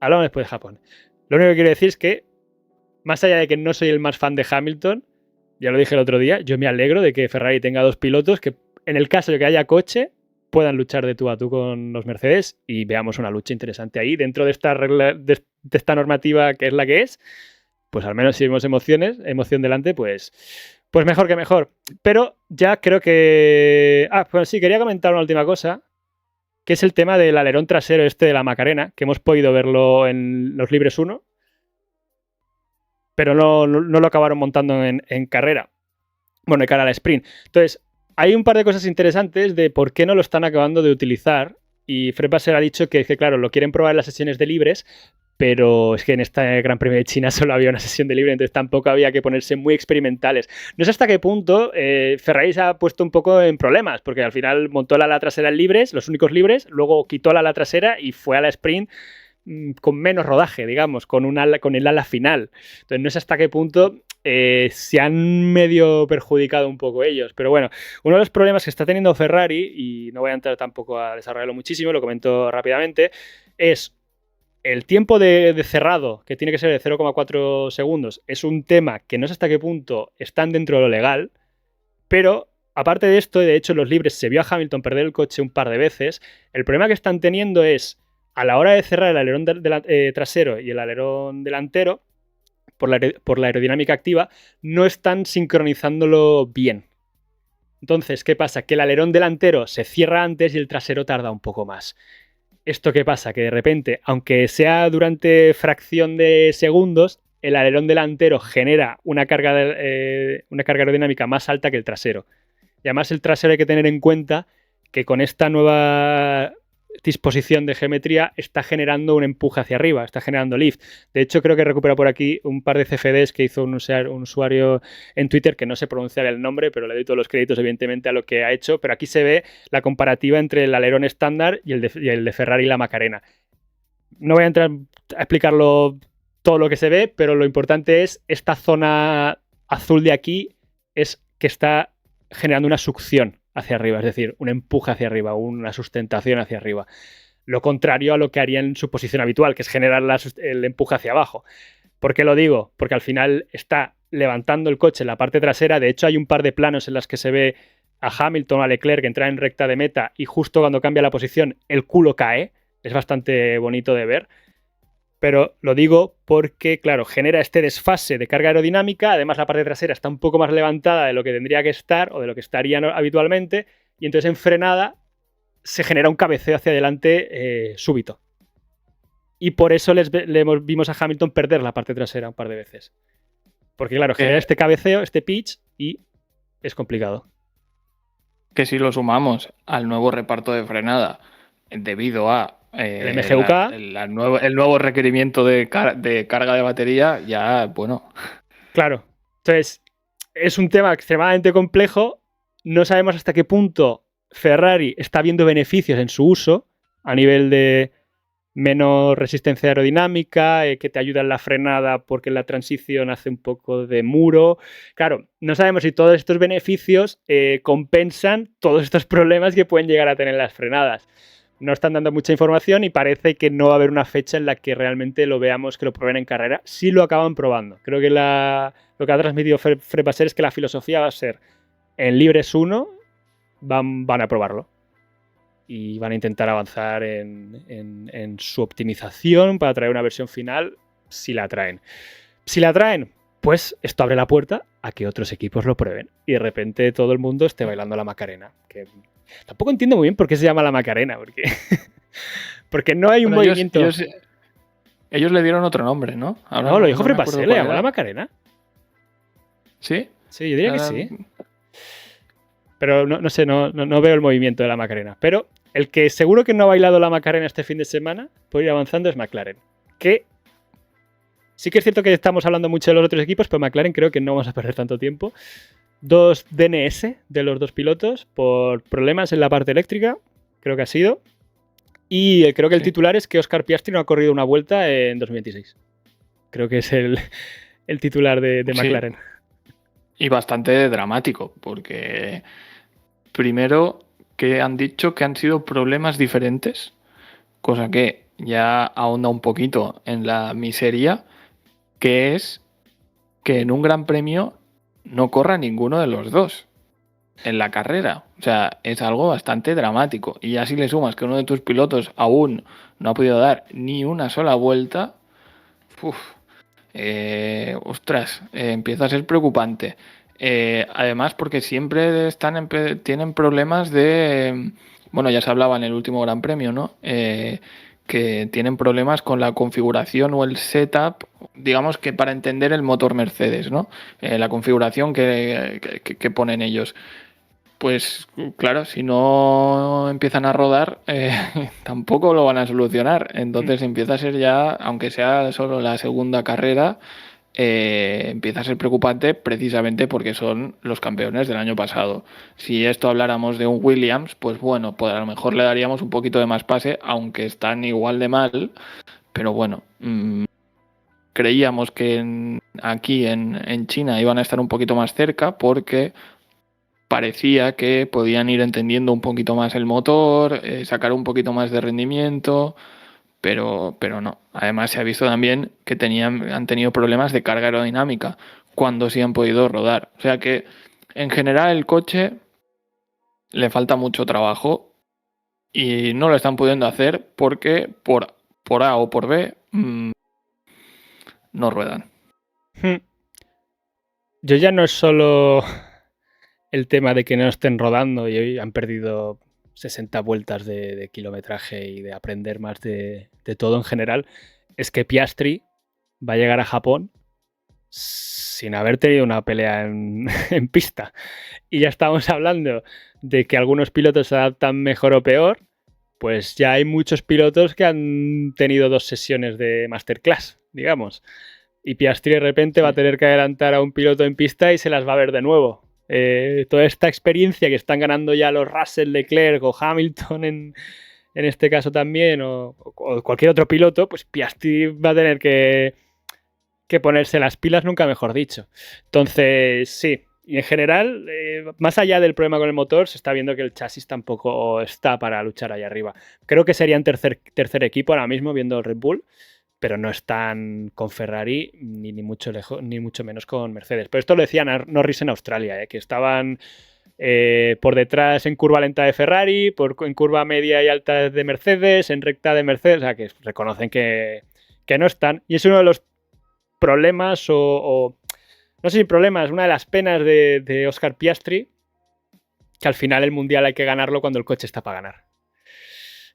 [SPEAKER 1] Lo único que quiero decir es que, más allá de que no soy el más fan de Hamilton, ya lo dije el otro día, yo me alegro de que Ferrari tenga 2 pilotos que, en el caso de que haya coche, puedan luchar de tú a tú con los Mercedes y veamos una lucha interesante ahí dentro de esta regla, de esta normativa que es la que es. Pues al menos si vemos emoción delante, pues mejor que mejor. Pero ya creo que... pues sí, quería comentar una última cosa, que es el tema del alerón trasero de la Macarena, que hemos podido verlo en los libres 1, pero no lo acabaron montando en carrera. Bueno, de cara a la sprint. Entonces, hay un par de cosas interesantes de por qué no lo están acabando de utilizar, y Fred Vasseur ha dicho que, claro, lo quieren probar en las sesiones de libres, pero es que en este Gran Premio de China solo había una sesión de libre, entonces tampoco había que ponerse muy experimentales. No sé hasta qué punto Ferrari se ha puesto un poco en problemas, porque al final montó la ala trasera en libres, los únicos libres, luego quitó la ala trasera y fue a la sprint con menos rodaje, digamos, con el ala final. Entonces no sé hasta qué punto se han medio perjudicado un poco ellos. Pero bueno, uno de los problemas que está teniendo Ferrari, y no voy a entrar tampoco a desarrollarlo muchísimo, lo comento rápidamente, es el tiempo de cerrado, que tiene que ser de 0,4 segundos, es un tema que no sé hasta qué punto están dentro de lo legal, pero aparte de esto, y de hecho en los libres se vio a Hamilton perder el coche un par de veces, el problema que están teniendo es, a la hora de cerrar el alerón trasero y el alerón delantero, por la aerodinámica activa, no están sincronizándolo bien. Entonces, ¿qué pasa? Que el alerón delantero se cierra antes y el trasero tarda un poco más. ¿Esto qué pasa? Que de repente, aunque sea durante fracción de segundos, el alerón delantero genera una carga aerodinámica más alta que el trasero. Y además el trasero hay que tener en cuenta que con esta nueva disposición de geometría está generando un empuje hacia arriba, está generando lift. De hecho, creo que recupera por aquí un par de CFDs que hizo un usuario en Twitter, que no sé pronunciar el nombre, pero le doy todos los créditos evidentemente a lo que ha hecho, pero aquí se ve la comparativa entre el alerón estándar y el de Ferrari y la Macarena. No voy a entrar a explicarlo todo lo que se ve, pero lo importante es esta zona azul de aquí es que está generando una succión hacia arriba, es decir, un empuje hacia arriba, una sustentación hacia arriba. Lo contrario a lo que haría en su posición habitual, que es generar el empuje hacia abajo. ¿Por qué lo digo? Porque al final está levantando el coche en la parte trasera. De hecho, hay un par de planos en las que se ve a Hamilton o a Leclerc entrar en recta de meta y justo cuando cambia la posición el culo cae. Es bastante bonito de ver. Pero lo digo porque, claro, genera este desfase de carga aerodinámica. Además, la parte trasera está un poco más levantada de lo que tendría que estar o de lo que estaría habitualmente. Y entonces en frenada se genera un cabeceo hacia adelante súbito. Y por eso vimos a Hamilton perder la parte trasera un par de veces. Porque, claro, genera este cabeceo, este pitch, y es complicado.
[SPEAKER 2] Que si lo sumamos al nuevo reparto de frenada debido a
[SPEAKER 1] el MGUK,
[SPEAKER 2] el nuevo requerimiento de carga de batería, ya, bueno.
[SPEAKER 1] Claro. Entonces, es un tema extremadamente complejo. No sabemos hasta qué punto Ferrari está viendo beneficios en su uso a nivel de menos resistencia aerodinámica, que te ayuda en la frenada porque la transición hace un poco de muro. Claro, no sabemos si todos estos beneficios compensan todos estos problemas que pueden llegar a tener las frenadas. No están dando mucha información y parece que no va a haber una fecha en la que realmente lo veamos, que lo prueben en carrera. Sí lo acaban probando. Creo que lo que ha transmitido Fred Vasseur es que la filosofía va a ser en Libres 1 van a probarlo. Y van a intentar avanzar en su optimización para traer una versión final, si la traen. Si la traen, pues esto abre la puerta a que otros equipos lo prueben. Y de repente todo el mundo esté bailando la Macarena. Que tampoco entiendo muy bien por qué se llama la Macarena, porque no hay un movimiento...
[SPEAKER 2] Ellos le dieron otro nombre, ¿no?
[SPEAKER 1] Ahora no, lo dijo Fred Vasseur, le llamó la Macarena.
[SPEAKER 2] ¿Sí?
[SPEAKER 1] Sí, yo diría que sí. Pero no sé, no veo el movimiento de la Macarena. Pero el que seguro que no ha bailado la Macarena este fin de semana, por ir avanzando, es McLaren. Que sí que es cierto que estamos hablando mucho de los otros equipos, pero McLaren creo que no vamos a perder tanto tiempo. 2 DNS de los 2 pilotos por problemas en la parte eléctrica, creo que ha sido. Y creo que el titular es que Oscar Piastri no ha corrido una vuelta en 2026. Creo que es el titular de McLaren.
[SPEAKER 2] Y bastante dramático, porque primero que han dicho que han sido problemas diferentes, cosa que ya ahonda un poquito en la miseria, que es que en un gran premio no corra ninguno de los dos en la carrera. O sea, es algo bastante dramático. Y ya si le sumas que uno de tus pilotos aún no ha podido dar ni una sola vuelta, empieza a ser preocupante. Además, porque siempre tienen problemas de... Bueno, ya se hablaba en el último Gran Premio, ¿no? Que tienen problemas con la configuración o el setup, digamos que para entender el motor Mercedes, ¿no? La configuración que ponen ellos. Pues claro, si no empiezan a rodar, tampoco lo van a solucionar. Entonces empieza a ser ya, aunque sea solo la segunda carrera, empieza a ser preocupante precisamente porque son los campeones del año pasado. Si esto habláramos de un Williams, pues bueno, pues a lo mejor le daríamos un poquito de más pase, aunque están igual de mal. Pero bueno, creíamos que aquí en China iban a estar un poquito más cerca porque parecía que podían ir entendiendo un poquito más el motor, sacar un poquito más de rendimiento, pero no. Además se ha visto también que han tenido problemas de carga aerodinámica cuando sí han podido rodar. O sea que en general el coche le falta mucho trabajo y no lo están pudiendo hacer porque por A o por B no ruedan.
[SPEAKER 1] Yo ya no es solo el tema de que no estén rodando y hoy han perdido 60 vueltas de kilometraje y de aprender más de todo en general, es que Piastri va a llegar a Japón sin haber tenido una pelea en pista. Y ya estamos hablando de que algunos pilotos se adaptan mejor o peor, pues ya hay muchos pilotos que han tenido 2 sesiones de masterclass, digamos. Y Piastri de repente va a tener que adelantar a un piloto en pista y se las va a ver de nuevo. Toda esta experiencia que están ganando ya los Russell, Leclerc o Hamilton en este caso también, o cualquier otro piloto, pues Piastri va a tener que ponerse las pilas, nunca mejor dicho. Entonces, sí, y en general, más allá del problema con el motor, se está viendo que el chasis tampoco está para luchar ahí arriba. Creo que serían tercer equipo ahora mismo viendo el Red Bull, pero no están con Ferrari ni mucho menos con Mercedes. Pero esto lo decía Norris en Australia, que estaban por detrás en curva lenta de Ferrari, en curva media y alta de Mercedes, en recta de Mercedes, o sea, que reconocen que no están. Y es uno de los problemas o no sé si problemas, una de las penas de Oscar Piastri, que al final el Mundial hay que ganarlo cuando el coche está para ganar.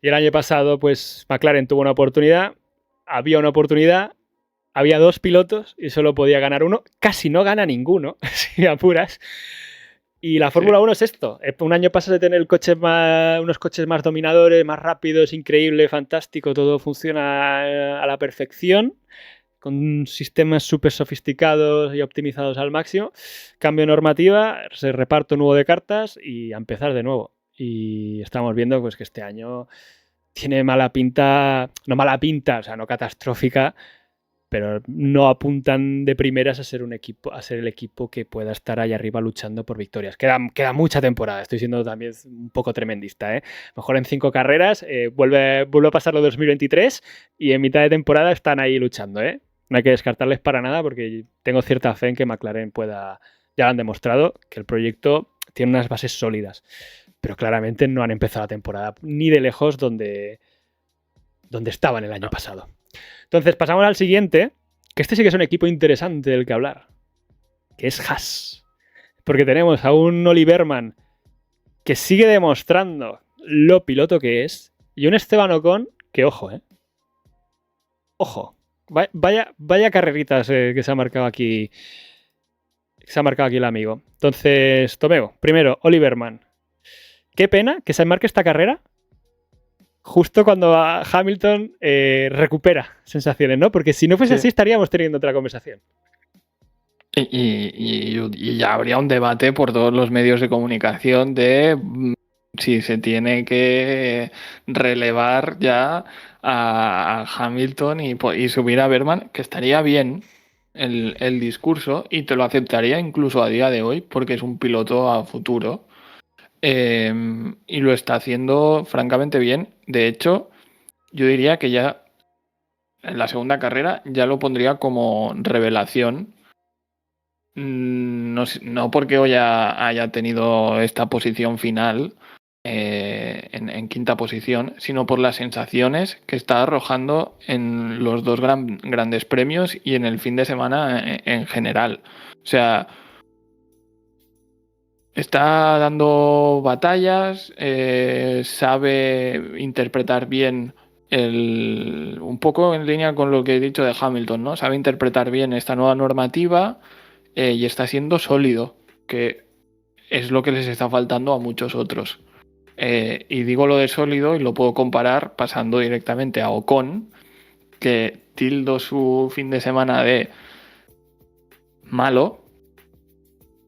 [SPEAKER 1] Y el año pasado, pues McLaren tuvo una oportunidad, había una oportunidad, había 2 pilotos y solo podía ganar uno, casi no gana ninguno, si apuras. Y la Fórmula 1 es esto. Un año pasas de tener unos coches más dominadores, más rápidos, increíble, fantástico, todo funciona a la perfección, con sistemas súper sofisticados y optimizados al máximo. Cambio de normativa, se reparto nuevo de cartas y a empezar de nuevo. Y estamos viendo pues, que este año tiene mala pinta, o sea, no catastrófica, pero no apuntan de primeras a ser el equipo que pueda estar ahí arriba luchando por victorias. Queda mucha temporada, estoy siendo también un poco tremendista, ¿eh? Mejor en 5 carreras, vuelve a pasar lo de 2023 y en mitad de temporada están ahí luchando, ¿eh? No hay que descartarles para nada porque tengo cierta fe en que McLaren ya lo han demostrado, que el proyecto tiene unas bases sólidas, pero claramente no han empezado la temporada ni de lejos donde estaban el año pasado. Entonces pasamos al siguiente, que este sí que es un equipo interesante del que hablar, que es Haas. Porque tenemos a un Oli Berman que sigue demostrando lo piloto que es y un Esteban Ocon que, ojo, ojo, vaya carreritas que se ha marcado aquí el amigo. Entonces, Tomeo, primero, Oli Berman. Qué pena que se marque esta carrera justo cuando Hamilton recupera sensaciones, ¿no? Porque si no fuese así estaríamos teniendo otra conversación.
[SPEAKER 2] Y ya habría un debate por todos los medios de comunicación de si se tiene que relevar ya a Hamilton y subir a Berman, que estaría bien el discurso y te lo aceptaría incluso a día de hoy porque es un piloto a futuro. Y lo está haciendo francamente bien. De hecho, yo diría que ya en la segunda carrera ya lo pondría como revelación. No porque hoy haya tenido esta posición final en quinta posición, sino por las sensaciones que está arrojando en los 2 grandes premios y en el fin de semana en general. O sea, está dando batallas, sabe interpretar bien un poco en línea con lo que he dicho de Hamilton, ¿no? Sabe interpretar bien esta nueva normativa y está siendo sólido, que es lo que les está faltando a muchos otros. Y digo lo de sólido y lo puedo comparar pasando directamente a Ocon, que tildo su fin de semana de malo,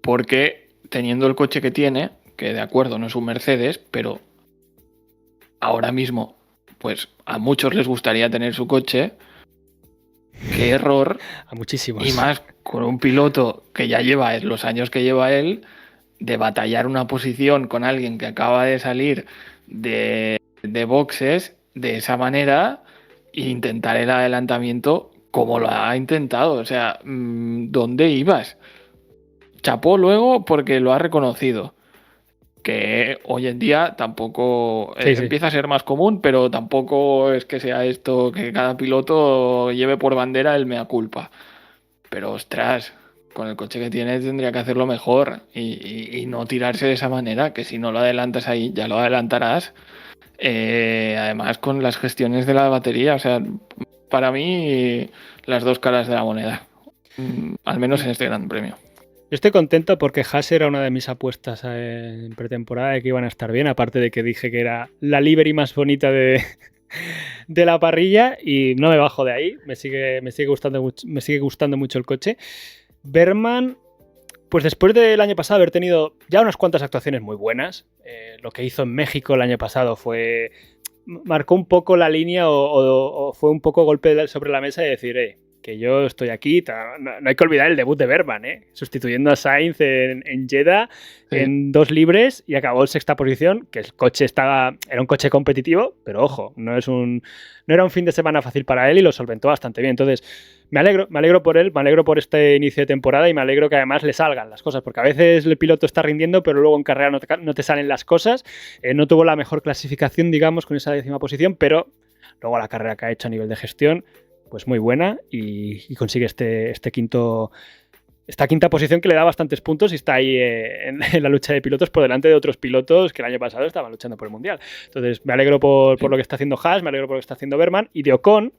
[SPEAKER 2] porque teniendo el coche que tiene, que de acuerdo no es un Mercedes, pero ahora mismo pues a muchos les gustaría tener su coche. Qué error.
[SPEAKER 1] A muchísimos.
[SPEAKER 2] Y más con un piloto que ya lleva los años que lleva él, de batallar una posición con alguien que acaba de salir de boxes de esa manera e intentar el adelantamiento como lo ha intentado. O sea, ¿dónde ibas? Chapó luego porque lo ha reconocido. Que hoy en día tampoco empieza a ser más común, pero tampoco es que sea esto que cada piloto lleve por bandera el mea culpa. Pero ostras, con el coche que tiene tendría que hacerlo mejor y no tirarse de esa manera, que si no lo adelantas ahí, ya lo adelantarás. Además con las gestiones de la batería, o sea, para mí las 2 caras de la moneda, al menos en este Gran Premio.
[SPEAKER 1] Yo estoy contento porque Haas era una de mis apuestas en pretemporada de que iban a estar bien, aparte de que dije que era la livery más bonita de la parrilla y no me bajo de ahí, me sigue gustando mucho el coche. Berman, pues después del año pasado haber tenido ya unas cuantas actuaciones muy buenas, lo que hizo en México el año pasado marcó un poco la línea o fue un poco golpe sobre la mesa y decir, que yo estoy aquí. No hay que olvidar el debut de Bergman, sustituyendo a Sainz en Jeddah,
[SPEAKER 2] Sí.
[SPEAKER 1] en 2 libres, y acabó en 6ª posición, que el coche era un coche competitivo, pero ojo, no era un fin de semana fácil para él y lo solventó bastante bien. Entonces, me alegro por él, me alegro por este inicio de temporada y me alegro que además le salgan las cosas, porque a veces el piloto está rindiendo, pero luego en carrera no te salen las cosas. No tuvo la mejor clasificación, digamos, con esa 10ª posición, pero luego la carrera que ha hecho a nivel de gestión, pues muy buena, y consigue esta 5ª posición que le da bastantes puntos y está ahí en la lucha de pilotos por delante de otros pilotos que el año pasado estaban luchando por el Mundial. Entonces me alegro por lo que está haciendo Haas, me alegro por lo que está haciendo Bergman. Y de Ocon,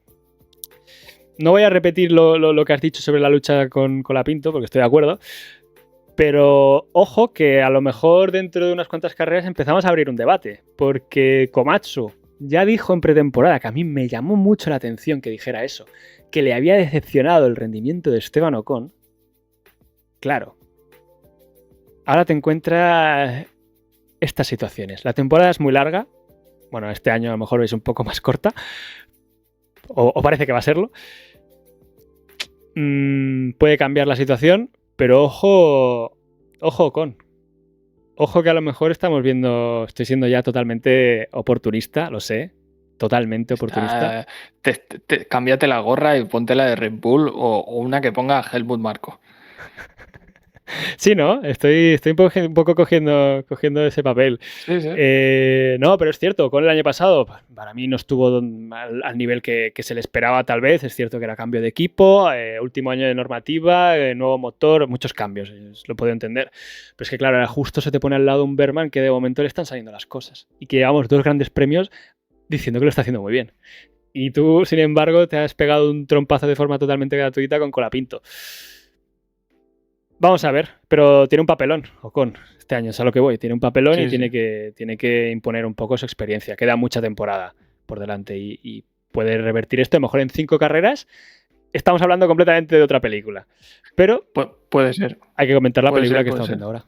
[SPEAKER 1] no voy a repetir lo que has dicho sobre la lucha con Colapinto, porque estoy de acuerdo, pero ojo que a lo mejor dentro de unas cuantas carreras empezamos a abrir un debate, porque Komatsu ya dijo en pretemporada, que a mí me llamó mucho la atención que dijera eso, que le había decepcionado el rendimiento de Esteban Ocon. Claro, ahora te encuentras estas situaciones. La temporada es muy larga, bueno, este año a lo mejor es un poco más corta, o parece que va a serlo. Puede cambiar la situación, pero ojo Ocon. Ojo que a lo mejor estoy siendo ya totalmente oportunista, lo sé, totalmente oportunista.
[SPEAKER 2] Cámbiate la gorra y ponte la de Red Bull o una que ponga Helmut Marko.
[SPEAKER 1] Sí, ¿no? Estoy un poco cogiendo ese papel.
[SPEAKER 2] Sí.
[SPEAKER 1] No, pero es cierto, con el año pasado, para mí no estuvo al nivel que se le esperaba tal vez. Es cierto que era cambio de equipo, último año de normativa, nuevo motor, muchos cambios, lo puedo entender. Pero es que claro, justo se te pone al lado un Bergman que de momento le están saliendo las cosas. Y que llevamos 2 grandes premios diciendo que lo está haciendo muy bien. Y tú, sin embargo, te has pegado un trompazo de forma totalmente gratuita con Colapinto. Vamos a ver, pero tiene un papelón, Ocon, este año es a lo que voy. Tiene un papelón y tiene que imponer un poco su experiencia. Queda mucha temporada por delante y puede revertir esto. A lo mejor en 5 carreras estamos hablando completamente de otra película. Pero
[SPEAKER 2] puede ser.
[SPEAKER 1] Hay que comentar la película que estamos viendo ahora.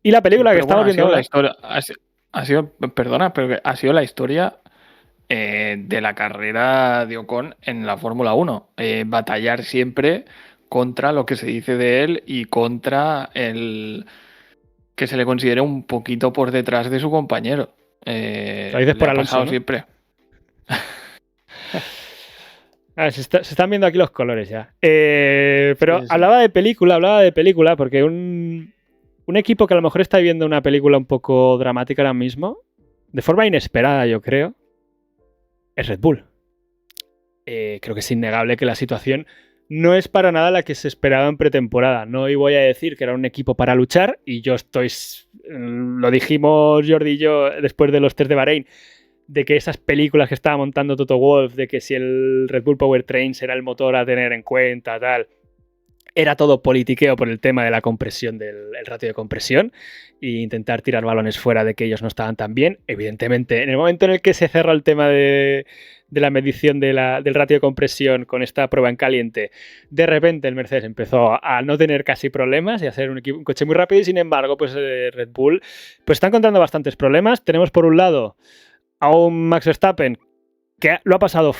[SPEAKER 1] Y la película que estamos viendo ahora...
[SPEAKER 2] Perdona, pero ha sido la historia de la carrera de Ocon en la Fórmula 1. Batallar siempre contra lo que se dice de él y contra el que se le considere un poquito por detrás de su compañero.
[SPEAKER 1] Lo dices por Alonso, ¿no?
[SPEAKER 2] Siempre.
[SPEAKER 1] Se están viendo aquí los colores ya. Pero sí. Hablaba de película, porque un equipo que a lo mejor está viendo una película un poco dramática ahora mismo, de forma inesperada yo creo, es Red Bull. Creo que es innegable que la situación no es para nada la que se esperaba en pretemporada. No voy a decir que era un equipo para luchar, y lo dijimos Jordi y yo después de los test de Bahrein, de que esas películas que estaba montando Toto Wolff, de que si el Red Bull Powertrain será el motor a tener en cuenta, tal, era todo politiqueo por el tema de la compresión, del ratio de compresión, e intentar tirar balones fuera de que ellos no estaban tan bien. Evidentemente, en el momento en el que se cerró el tema de la medición del ratio de compresión con esta prueba en caliente, de repente el Mercedes empezó a no tener casi problemas y a ser un coche muy rápido, y sin embargo, pues Red Bull pues está encontrando bastantes problemas. Tenemos por un lado a un Max Verstappen que lo ha pasado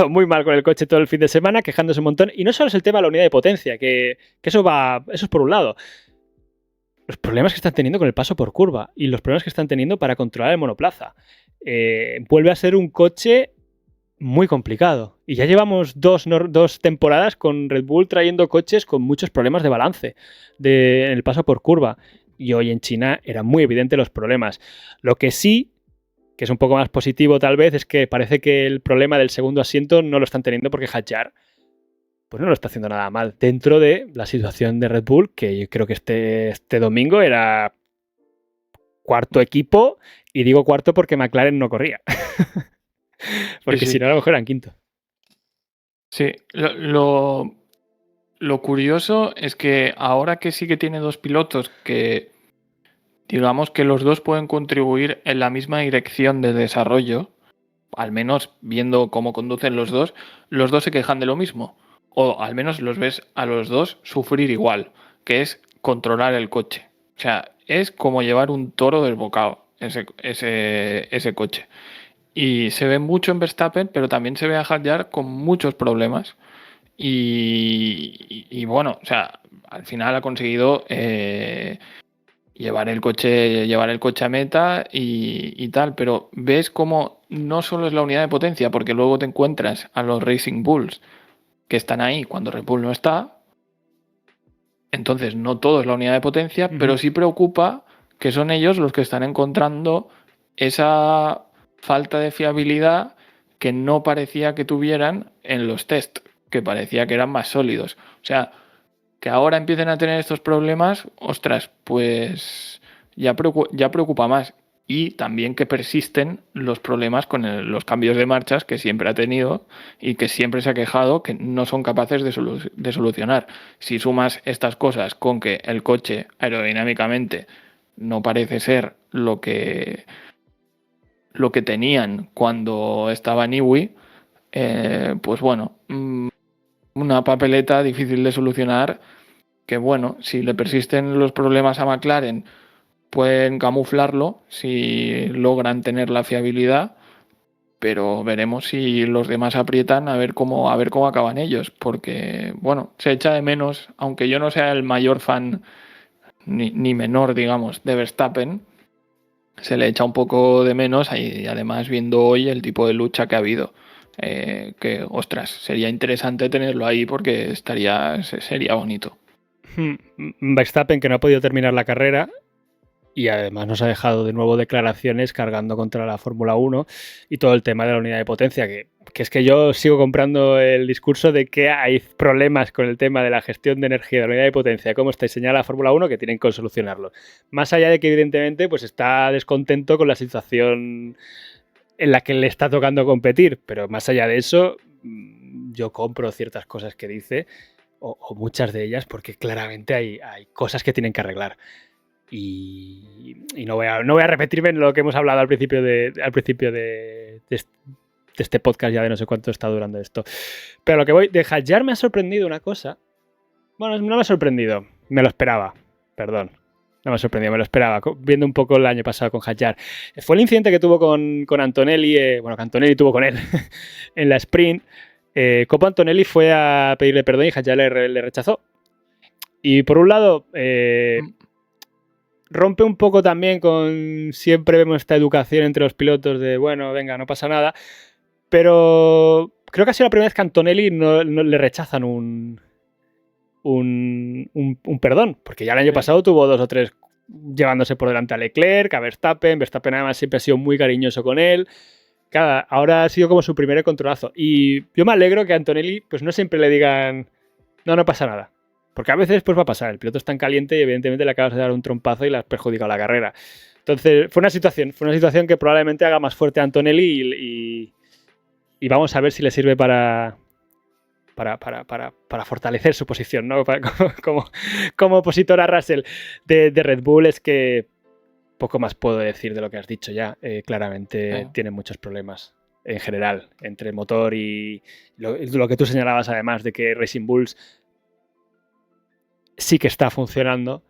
[SPEAKER 1] muy mal con el coche todo el fin de semana, quejándose un montón. Y no solo es el tema de la unidad de potencia, que eso es por un lado. Los problemas que están teniendo con el paso por curva y los problemas que están teniendo para controlar el monoplaza. Vuelve a ser un coche muy complicado. Y ya llevamos dos temporadas con Red Bull trayendo coches con muchos problemas de balance en el paso por curva. Y hoy en China eran muy evidentes los problemas. Lo que sí, que es un poco más positivo tal vez, es que parece que el problema del segundo asiento no lo están teniendo porque Hadjar pues no lo está haciendo nada mal dentro de la situación de Red Bull, que yo creo que este domingo era cuarto equipo, y digo cuarto porque McLaren no corría. Porque si no, a lo mejor eran quinto.
[SPEAKER 2] Sí, lo curioso es que ahora que sí que tiene 2 pilotos que digamos que los 2 pueden contribuir en la misma dirección de desarrollo, al menos viendo cómo conducen los dos se quejan de lo mismo. O al menos los ves a los 2 sufrir igual, que es controlar el coche. O sea, es como llevar un toro desbocado ese coche. Y se ve mucho en Verstappen, pero también se ve a Hadjar con muchos problemas. Y bueno, o sea, al final ha conseguido llevar el coche a meta y tal, pero ves como no solo es la unidad de potencia, porque luego te encuentras a los Racing Bulls que están ahí cuando Red Bull no está. Entonces no todo es la unidad de potencia, pero sí preocupa que son ellos los que están encontrando esa falta de fiabilidad que no parecía que tuvieran en los test, que parecía que eran más sólidos. O sea, que ahora empiecen a tener estos problemas, ostras, pues ya preocupa más. Y también que persisten los problemas con los cambios de marchas que siempre ha tenido y que siempre se ha quejado que no son capaces de solucionar. Si sumas estas cosas con que el coche aerodinámicamente no parece ser lo que tenían cuando estaba Newey, pues bueno, una papeleta difícil de solucionar que bueno, si le persisten los problemas a McLaren, pueden camuflarlo si logran tener la fiabilidad, pero veremos si los demás aprietan a ver cómo acaban ellos, porque bueno, se echa de menos, aunque yo no sea el mayor fan ni menor, digamos, de Verstappen, se le echa un poco de menos y además viendo hoy el tipo de lucha que ha habido. Que, ostras, sería interesante tenerlo ahí porque sería bonito.
[SPEAKER 1] Verstappen, que no ha podido terminar la carrera y además nos ha dejado de nuevo declaraciones cargando contra la Fórmula 1 y todo el tema de la unidad de potencia, que es que yo sigo comprando el discurso de que hay problemas con el tema de la gestión de energía de la unidad de potencia, cómo está diseñada la Fórmula 1, que tienen que solucionarlo. Más allá de que evidentemente pues está descontento con la situación en la que le está tocando competir, pero más allá de eso, yo compro ciertas cosas que dice, o muchas de ellas, porque claramente hay cosas que tienen que arreglar. Y no voy a repetirme en lo que hemos hablado al principio de este podcast, ya de no sé cuánto está durando esto. Pero lo que voy, de Hadjar me ha sorprendido una cosa. Bueno, no me ha sorprendido, me lo esperaba, perdón. No me ha sorprendido, me lo esperaba, viendo un poco el año pasado con Hadjar. Fue el incidente que tuvo con Antonelli, bueno, que Antonelli tuvo con él en la sprint. Copo Antonelli fue a pedirle perdón y Hadjar le rechazó. Y por un lado, rompe un poco también con... Siempre vemos esta educación entre los pilotos de, bueno, venga, no pasa nada. Pero creo que ha sido la primera vez que a Antonelli no le rechazan un perdón, porque ya el año pasado tuvo 2 o 3 llevándose por delante a Leclerc, a Verstappen además siempre ha sido muy cariñoso con él. Claro, ahora ha sido como su primer controlazo. Y yo me alegro que a Antonelli pues no siempre le digan, no pasa nada. Porque a veces pues va a pasar, el piloto está en caliente y evidentemente le acabas de dar un trompazo y le has perjudicado la carrera. Entonces fue una situación que probablemente haga más fuerte a Antonelli y vamos a ver si le sirve para fortalecer su posición, ¿no? Como opositor a Russell de Red Bull. Es que poco más puedo decir de lo que has dicho ya. Claramente tienen muchos problemas en general entre motor y lo que tú señalabas, además de que Racing Bulls sí que está funcionando.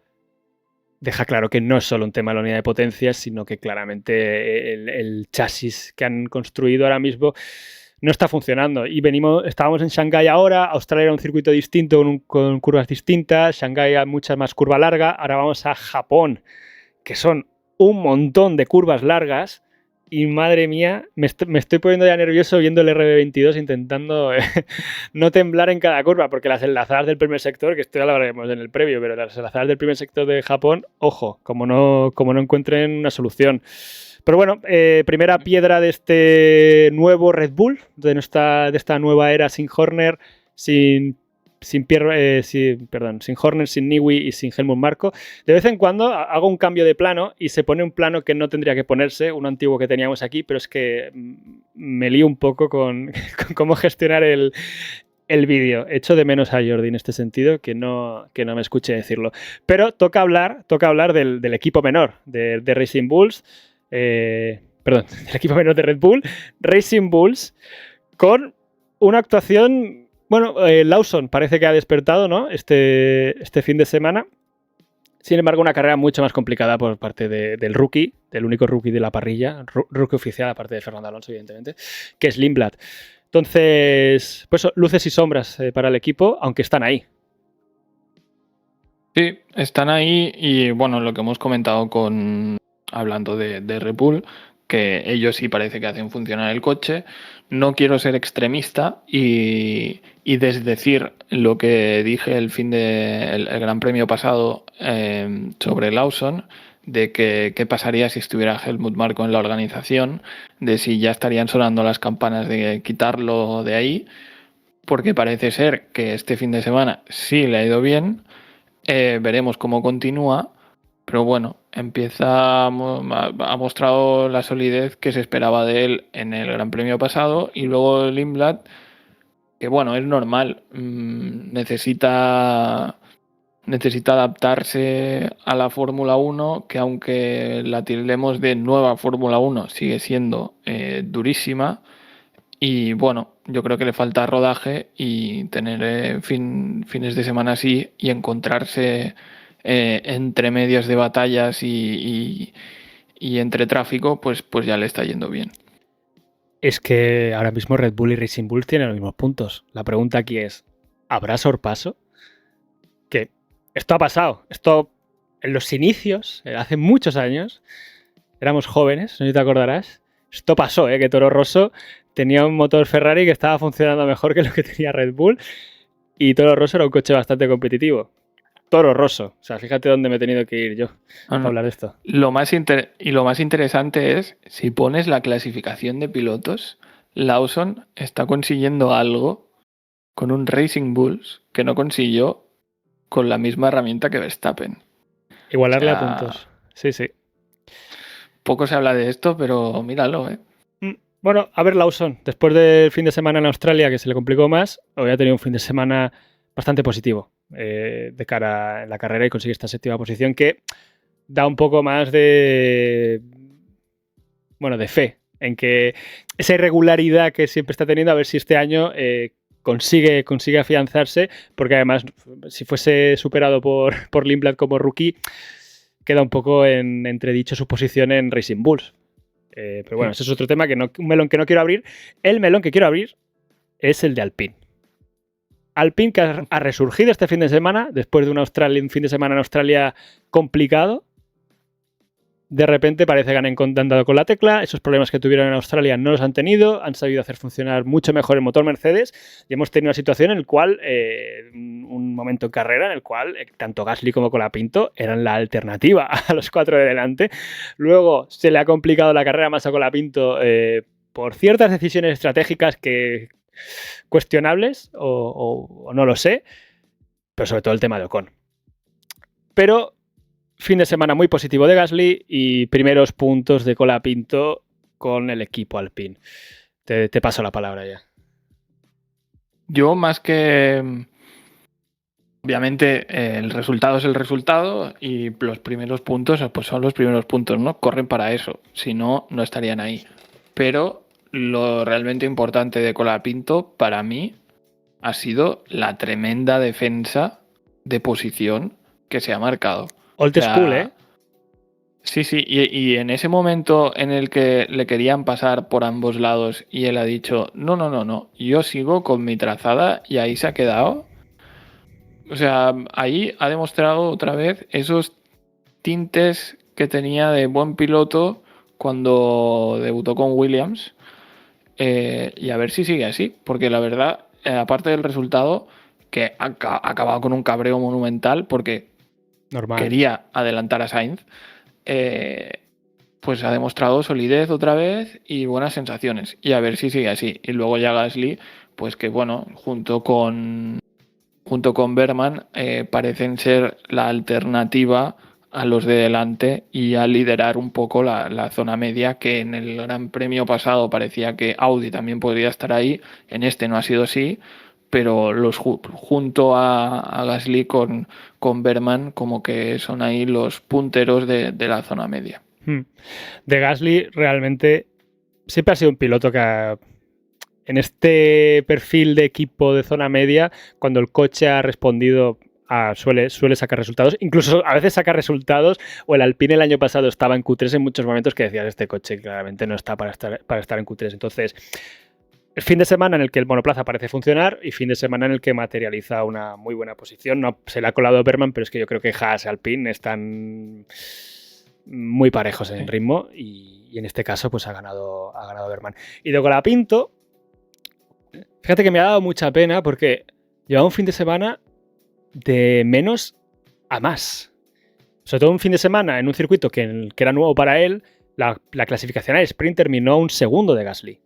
[SPEAKER 1] Deja claro que no es solo un tema de la unidad de potencia, sino que claramente el chasis que han construido ahora mismo no está funcionando. Y estábamos en Shanghái ahora, Australia era un circuito distinto con curvas distintas, Shanghái hay mucha más curva larga, ahora vamos a Japón, que son un montón de curvas largas, y madre mía, me estoy poniendo ya nervioso viendo el RB22 intentando no temblar en cada curva, porque las enlazadas del primer sector, que esto ya lo hablaremos en el previo, pero las enlazadas del primer sector de Japón, ojo, como no encuentren una solución. Pero bueno, primera piedra de este nuevo Red Bull, de esta nueva era sin Horner, sin Horner, sin Newey y sin Helmut Marko. De vez en cuando hago un cambio de plano y se pone un plano que no tendría que ponerse, uno antiguo que teníamos aquí, pero es que me lío un poco con cómo gestionar el vídeo. Echo de menos a Jordi en este sentido, que no me escuche decirlo. Pero toca hablar del equipo menor de Racing Bulls, del equipo menor de Red Bull, Racing Bulls, con una actuación... Bueno, Lawson parece que ha despertado, ¿no? Este fin de semana. Sin embargo, una carrera mucho más complicada por parte del rookie, del único rookie de la parrilla, rookie oficial, aparte de Fernando Alonso, evidentemente, que es Lindblad. Entonces, pues luces y sombras para el equipo, aunque están ahí.
[SPEAKER 2] Sí, están ahí y bueno, lo que hemos comentado hablando de Red Bull, que ellos sí parece que hacen funcionar el coche. No quiero ser extremista y desdecir lo que dije el Gran Premio pasado sobre Lawson, de que qué pasaría si estuviera Helmut Marko en la organización, de si ya estarían sonando las campanas de quitarlo de ahí, porque parece ser que este fin de semana sí le ha ido bien. Veremos cómo continúa, pero bueno, ha mostrado la solidez que se esperaba de él en el Gran Premio pasado, y luego Lindblad, que bueno, es normal, necesita adaptarse a la Fórmula 1, que aunque la tildemos de nueva Fórmula 1, sigue siendo durísima. Y bueno, yo creo que le falta rodaje y tener fines de semana así y encontrarse entre medias de batallas y entre tráfico, pues ya le está yendo bien.
[SPEAKER 1] Es que ahora mismo Red Bull y Racing Bull tienen los mismos puntos. La pregunta aquí es, ¿habrá sorpaso? Que esto ha pasado. Esto en los inicios, hace muchos años, éramos jóvenes, no sé si te acordarás. Esto pasó, que Toro Rosso tenía un motor Ferrari que estaba funcionando mejor que lo que tenía Red Bull, y Toro Rosso era un coche bastante competitivo. Toro Rosso, o sea, fíjate dónde me he tenido que ir yo para hablar de esto.
[SPEAKER 2] Lo más interesante es, si pones la clasificación de pilotos, Lawson está consiguiendo algo con un Racing Bulls que no consiguió con la misma herramienta que Verstappen.
[SPEAKER 1] Igualarle a puntos. Sí, sí.
[SPEAKER 2] Poco se habla de esto, pero míralo, ¿eh?
[SPEAKER 1] Bueno, a ver, Lawson, después del fin de semana en Australia, que se le complicó más, hoy ha tenido un fin de semana bastante positivo de cara a la carrera y consigue esta séptima posición que da un poco más de fe en que esa irregularidad que siempre está teniendo, a ver si este año consigue afianzarse, porque además, si fuese superado por Lindblad como rookie, queda un poco en entredicho su posición en Racing Bulls. Pero bueno, ese es otro tema, un melón que no quiero abrir. El melón que quiero abrir es el de Alpine. Alpine, que ha resurgido este fin de semana, después de un fin de semana en Australia complicado. De repente parece que han dado con la tecla. Esos problemas que tuvieron en Australia no los han tenido. Han sabido hacer funcionar mucho mejor el motor Mercedes. Y hemos tenido una situación en la cual, un momento en carrera, en el cual tanto Gasly como Colapinto eran la alternativa a los cuatro de delante. Luego se le ha complicado la carrera más a Colapinto por ciertas decisiones estratégicas que cuestionables o no lo sé. Pero sobre todo el tema de Ocon. Pero fin de semana muy positivo de Gasly y primeros puntos de Colapinto con el equipo Alpine. Te paso la palabra ya.
[SPEAKER 2] Yo más que... Obviamente el resultado es el resultado y los primeros puntos pues son los primeros puntos, ¿no? Corren para eso, si no, no estarían ahí. Pero lo realmente importante de Colapinto para mí ha sido la tremenda defensa de posición que se ha marcado.
[SPEAKER 1] Old school, ¿eh?
[SPEAKER 2] Sí, y en ese momento en el que le querían pasar por ambos lados y él ha dicho, no, yo sigo con mi trazada, y ahí se ha quedado. O sea, ahí ha demostrado otra vez esos tintes que tenía de buen piloto cuando debutó con Williams. Y a ver si sigue así, porque la verdad, aparte del resultado, que ha acabado con un cabreo monumental porque quería adelantar a Sainz, pues ha demostrado solidez otra vez y buenas sensaciones, y a ver si sigue así. Y luego ya Gasly, pues que bueno, junto con Berman parecen ser la alternativa a los de delante y a liderar un poco la zona media, que en el Gran Premio pasado parecía que Audi también podría estar ahí. En este no ha sido así, pero junto a Gasly con Berman como que son ahí los punteros de la zona media.
[SPEAKER 1] De Gasly realmente siempre ha sido un piloto que en este perfil de equipo de zona media, cuando el coche ha respondido, suele sacar resultados. Incluso a veces saca resultados, o el Alpine el año pasado estaba en Q3 en muchos momentos que decías, este coche claramente no está para estar en Q3. Entonces, el fin de semana en el que el monoplaza parece funcionar y fin de semana en el que materializa una muy buena posición. No se le ha colado Berman, pero es que yo creo que Haas y Alpine están muy parejos en ritmo y en este caso pues ha ganado Berman. Y de Colapinto, fíjate que me ha dado mucha pena porque llevaba un fin de semana de menos a más. Sobre todo un fin de semana en un circuito que era nuevo para él, la clasificación al sprint terminó un segundo de Gasly.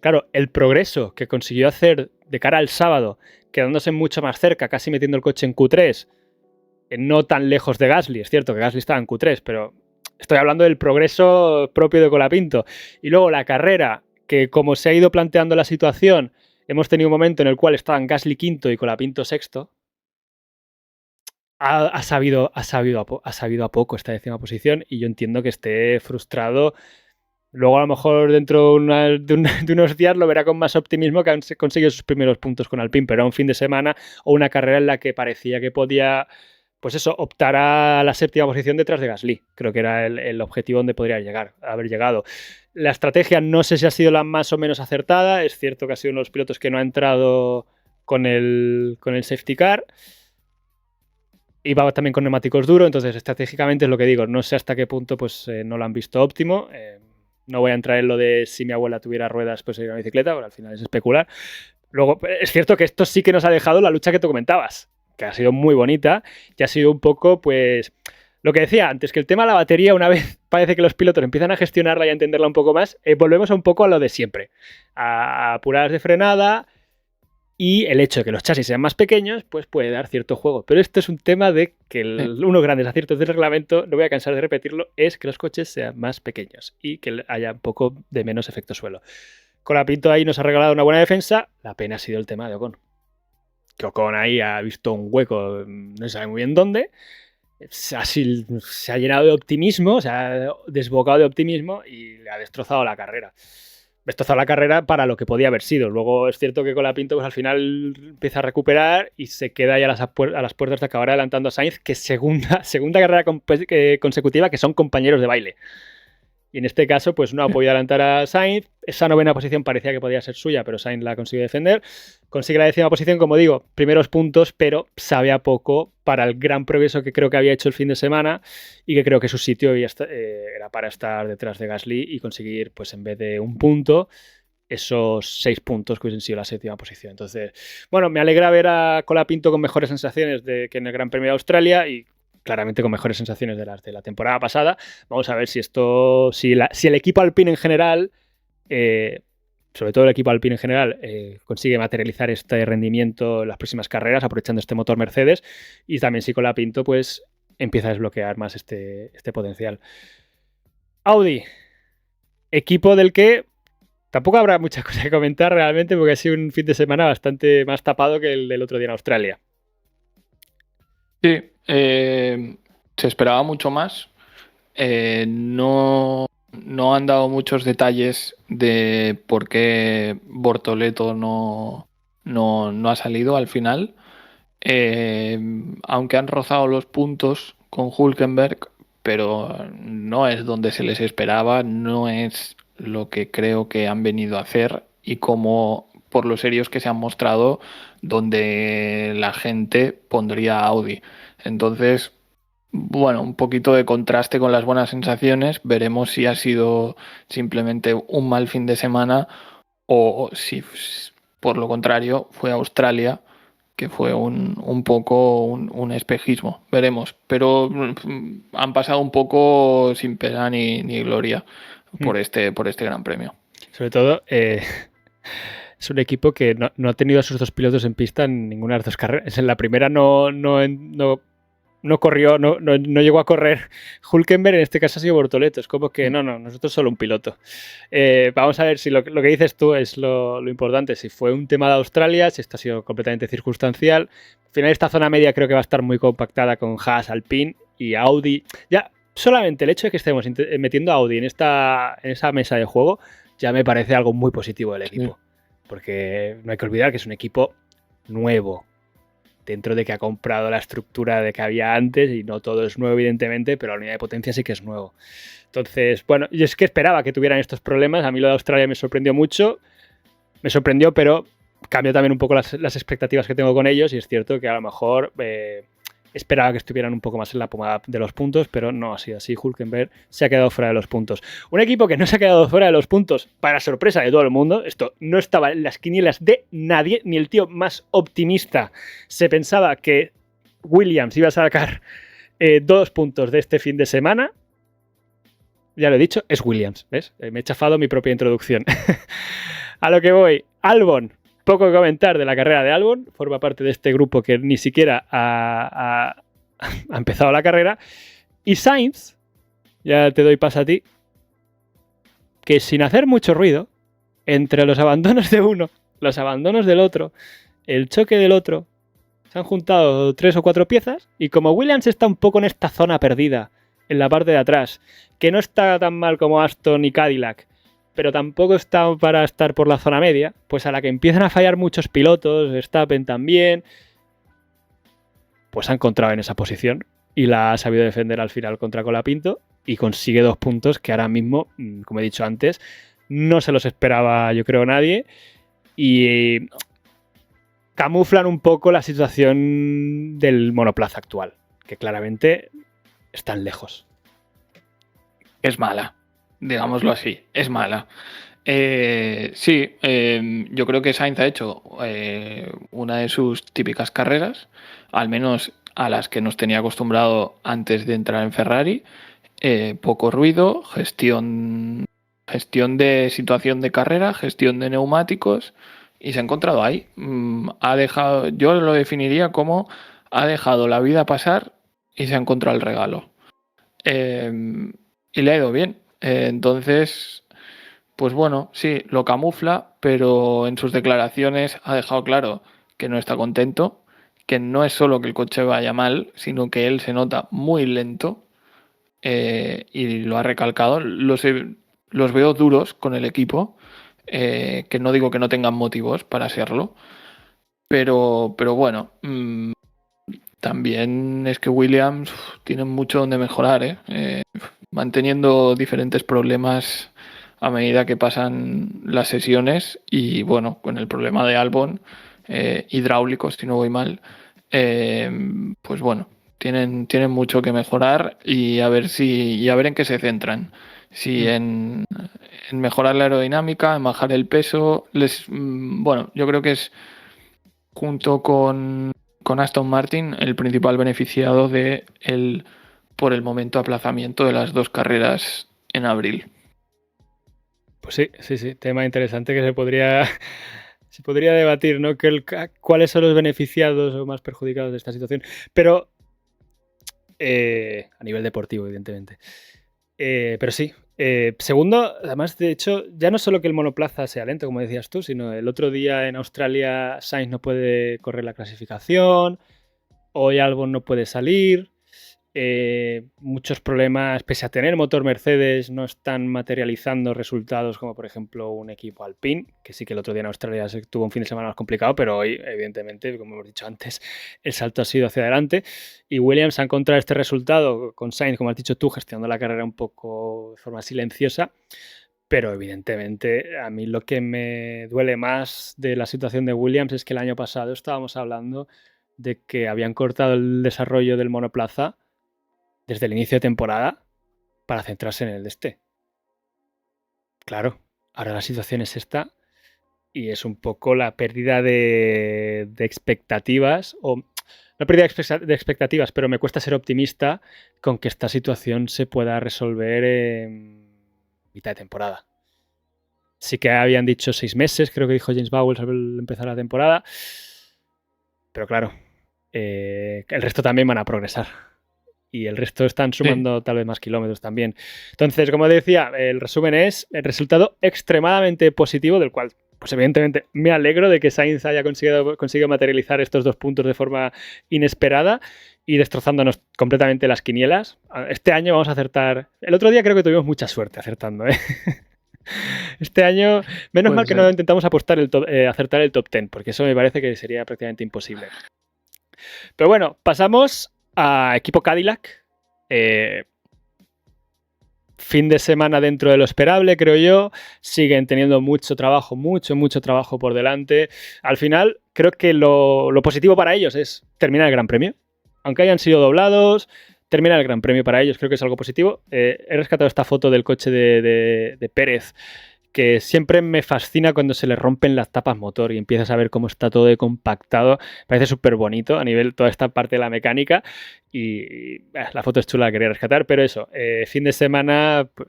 [SPEAKER 1] Claro, el progreso que consiguió hacer de cara al sábado, quedándose mucho más cerca, casi metiendo el coche en Q3, no tan lejos de Gasly. Es cierto que Gasly estaba en Q3, pero estoy hablando del progreso propio de Colapinto. Y luego la carrera, que como se ha ido planteando la situación, hemos tenido un momento en el cual estaban Gasly quinto y Colapinto sexto. Ha sabido a poco esta 10ª posición y yo entiendo que esté frustrado. Luego a lo mejor dentro de unos días lo verá con más optimismo que han conseguido sus primeros puntos con Alpine, pero era un fin de semana o una carrera en la que parecía que podía, pues eso, optar a la 7ª posición detrás de Gasly. Creo que era el objetivo donde podría haber llegado. La estrategia no sé si ha sido la más o menos acertada. Es cierto que ha sido uno de los pilotos que no ha entrado con el safety car. Iba también con neumáticos duros, entonces estratégicamente es lo que digo. No sé hasta qué punto pues no lo han visto óptimo. No voy a entrar en lo de si mi abuela tuviera ruedas, pues sería una bicicleta, porque al final es especular. Luego, es cierto que esto sí que nos ha dejado la lucha que tú comentabas, que ha sido muy bonita y ha sido un poco, pues, lo que decía antes, que el tema de la batería, una vez parece que los pilotos empiezan a gestionarla y a entenderla un poco más, volvemos un poco a lo de siempre. A apuradas de frenada y el hecho de que los chasis sean más pequeños, pues puede dar cierto juego. Pero esto es un tema de que uno de los grandes aciertos del reglamento, no voy a cansar de repetirlo, es que los coches sean más pequeños y que haya un poco de menos efecto suelo. Colapinto ahí nos ha regalado una buena defensa, la pena ha sido el tema de Ocon. Que Ocon ahí ha visto un hueco, no sabe muy bien dónde, se ha llenado de optimismo, se ha desbocado de optimismo y le ha destrozado la carrera. Destrozado la carrera para lo que podía haber sido. Luego es cierto que Colapinto pues, al final empieza a recuperar y se queda ya a las puertas de acabar adelantando a Sainz, que segunda carrera consecutiva que son compañeros de baile. Y en este caso, pues no ha podido adelantar a Sainz. Esa 9ª posición parecía que podía ser suya, pero Sainz la consiguió defender. Consigue la 10ª posición, como digo, primeros puntos, pero sabe a poco para el gran progreso que creo que había hecho el fin de semana y que creo que su sitio era para estar detrás de Gasly y conseguir, pues en vez de un punto, esos 6 puntos que hubiesen sido la 7ª posición. Entonces, bueno, me alegra ver a Colapinto con mejores sensaciones que en el Gran Premio de Australia y claramente con mejores sensaciones de las de la temporada pasada. Vamos a ver si el equipo Alpine en general, sobre todo el equipo Alpine en general, consigue materializar este rendimiento en las próximas carreras, aprovechando este motor Mercedes, y también si Colapinto pues empieza a desbloquear más este potencial. Audi, equipo del que tampoco habrá mucha cosa que comentar realmente, porque ha sido un fin de semana bastante más tapado que el del otro día en Australia.
[SPEAKER 2] Sí, se esperaba mucho más. No han dado muchos detalles de por qué Bortoleto no ha salido al final. Aunque han rozado los puntos con Hülkenberg, pero no es donde se les esperaba, no es lo que creo que han venido a hacer y como por los serios que se han mostrado, donde la gente pondría a Audi. Entonces, bueno, un poquito de contraste con las buenas sensaciones. Veremos si ha sido simplemente un mal fin de semana o si, por lo contrario, fue Australia, que fue un poco un espejismo. Veremos. Pero han pasado un poco sin pena ni gloria por este Gran Premio.
[SPEAKER 1] Sobre todo, es un equipo que no ha tenido a sus dos pilotos en pista en ninguna de las dos carreras. En la primera no corrió, no llegó a correr Hülkenberg, en este caso ha sido Bortoleto. Es como que no, nosotros solo un piloto. Vamos a ver si lo que dices tú es lo importante, si fue un tema de Australia, si esto ha sido completamente circunstancial. Al final esta zona media creo que va a estar muy compactada con Haas, Alpine y Audi. Ya solamente el hecho de que estemos metiendo a Audi en esa mesa de juego ya me parece algo muy positivo del equipo. Porque no hay que olvidar que es un equipo nuevo. dentro de que ha comprado la estructura de que había antes y no todo es nuevo, evidentemente, pero la unidad de potencia sí que es nuevo. Entonces, bueno, yo es que esperaba que tuvieran estos problemas. A mí lo de Australia me sorprendió mucho. Me sorprendió, pero cambió también un poco las expectativas que tengo con ellos y es cierto que a lo mejor esperaba que estuvieran un poco más en la pomada de los puntos, pero no ha sido así. Hülkenberg se ha quedado fuera de los puntos. Un equipo que no se ha quedado fuera de los puntos, para sorpresa de todo el mundo, esto no estaba en las quinielas de nadie, ni el tío más optimista se pensaba que Williams iba a sacar 2 puntos de este fin de semana. Ya lo he dicho, es Williams, ¿ves? Me he chafado mi propia introducción. A lo que voy, Albon. Poco que comentar de la carrera de Albon, forma parte de este grupo que ni siquiera ha empezado la carrera. Y Sainz, ya te doy paso a ti, que sin hacer mucho ruido, entre los abandonos de uno, los abandonos del otro, el choque del otro, se han juntado 3 o 4 piezas y como Williams está un poco en esta zona perdida, en la parte de atrás, que no está tan mal como Aston y Cadillac, pero tampoco está para estar por la zona media, pues a la que empiezan a fallar muchos pilotos, Verstappen también, pues se ha encontrado en esa posición y la ha sabido defender al final contra Colapinto y consigue 2 puntos que ahora mismo, como he dicho antes, no se los esperaba yo creo nadie y camuflan un poco la situación del monoplaza actual, que claramente están lejos.
[SPEAKER 2] Es mala, digámoslo así, es mala. Sí, yo creo que Sainz ha hecho una de sus típicas carreras, al menos a las que nos tenía acostumbrado antes de entrar en Ferrari. Poco ruido, gestión de situación de carrera, gestión de neumáticos y se ha encontrado ahí. Ha dejado, yo lo definiría como ha dejado la vida pasar y se ha encontrado el regalo. Y le ha ido bien. Entonces, pues bueno, sí, lo camufla, pero en sus declaraciones ha dejado claro que no está contento, que no es solo que el coche vaya mal, sino que él se nota muy lento y lo ha recalcado. Los veo duros con el equipo, que no digo que no tengan motivos para serlo, pero bueno, también es que Williams tiene mucho donde mejorar, manteniendo diferentes problemas a medida que pasan las sesiones y bueno, con el problema de Albon, hidráulicos si no voy mal, pues bueno, tienen mucho que mejorar y a ver en qué se centran. Si en mejorar la aerodinámica, en bajar el peso, bueno, yo creo que es junto con Aston Martin el principal beneficiado de por el momento aplazamiento de las 2 carreras en abril.
[SPEAKER 1] Pues sí, tema interesante que se podría debatir, ¿no? ¿Cuáles son los beneficiados o más perjudicados de esta situación? Pero a nivel deportivo, evidentemente. Pero sí. Segundo, además, de hecho, ya no solo que el monoplaza sea lento, como decías tú, sino el otro día en Australia Sainz no puede correr la clasificación, hoy Albon no puede salir, muchos problemas, pese a tener motor Mercedes, no están materializando resultados como por ejemplo un equipo Alpine, que sí que el otro día en Australia tuvo un fin de semana más complicado, pero hoy evidentemente, como hemos dicho antes, el salto ha sido hacia adelante y Williams ha encontrado este resultado con Sainz, como has dicho tú, gestionando la carrera un poco de forma silenciosa. Pero evidentemente a mí lo que me duele más de la situación de Williams es que el año pasado estábamos hablando de que habían cortado el desarrollo del monoplaza desde el inicio de temporada para centrarse en el de este. Claro, ahora la situación es esta y es un poco la pérdida de expectativas, o no pérdida de expectativas, pero me cuesta ser optimista con que esta situación se pueda resolver en mitad de temporada. Sí que habían dicho 6 meses, creo que dijo James Bowles al empezar la temporada, pero claro, el resto también van a progresar. Y el resto están sumando tal vez más kilómetros también. Entonces, como decía, el resumen es el resultado extremadamente positivo, del cual, pues evidentemente, me alegro de que Sainz haya conseguido materializar estos 2 puntos de forma inesperada y destrozándonos completamente las quinielas. Este año vamos a acertar... El otro día creo que tuvimos mucha suerte acertando, ¿eh? Este año, menos mal que no intentamos acertar el top 10, porque eso me parece que sería prácticamente imposible. Pero bueno, pasamos a equipo Cadillac. Fin de semana dentro de lo esperable, creo yo. Siguen teniendo mucho trabajo por delante. Al final, creo que lo positivo para ellos es terminar el Gran Premio. Aunque hayan sido doblados, terminar el Gran Premio para ellos creo que es algo positivo. He rescatado esta foto del coche de Pérez, que siempre me fascina cuando se le rompen las tapas motor y empiezas a ver cómo está todo compactado. Parece súper bonito a nivel toda esta parte de la mecánica y la foto es chula, la quería rescatar, pero eso, fin de semana pues,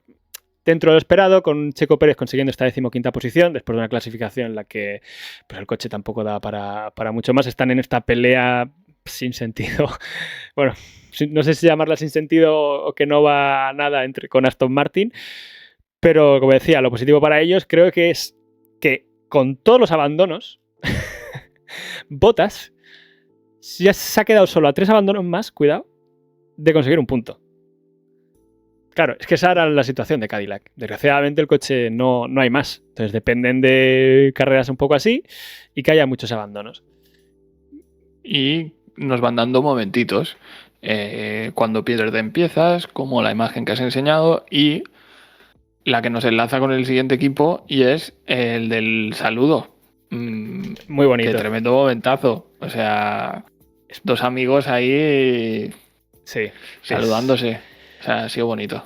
[SPEAKER 1] dentro de lo esperado, con Checo Pérez consiguiendo esta 15ª posición, después de una clasificación en la que pues, el coche tampoco da para mucho más. Están en esta pelea sin sentido. Bueno, no sé si llamarla sin sentido o que no va nada con Aston Martin. Pero, como decía, lo positivo para ellos creo que es que con todos los abandonos, Bottas ya se ha quedado solo a 3 abandonos más, cuidado, de conseguir un punto. Claro, es que esa era la situación de Cadillac. Desgraciadamente el coche no hay más. Entonces dependen de carreras un poco así y que haya muchos abandonos.
[SPEAKER 2] Y nos van dando momentitos. Cuando pierdes de empiezas, como la imagen que has enseñado, y la que nos enlaza con el siguiente equipo, y es el del saludo.
[SPEAKER 1] Muy bonito.
[SPEAKER 2] Qué tremendo momentazo. O sea, dos amigos ahí
[SPEAKER 1] sí,
[SPEAKER 2] saludándose. O sea, ha sido bonito.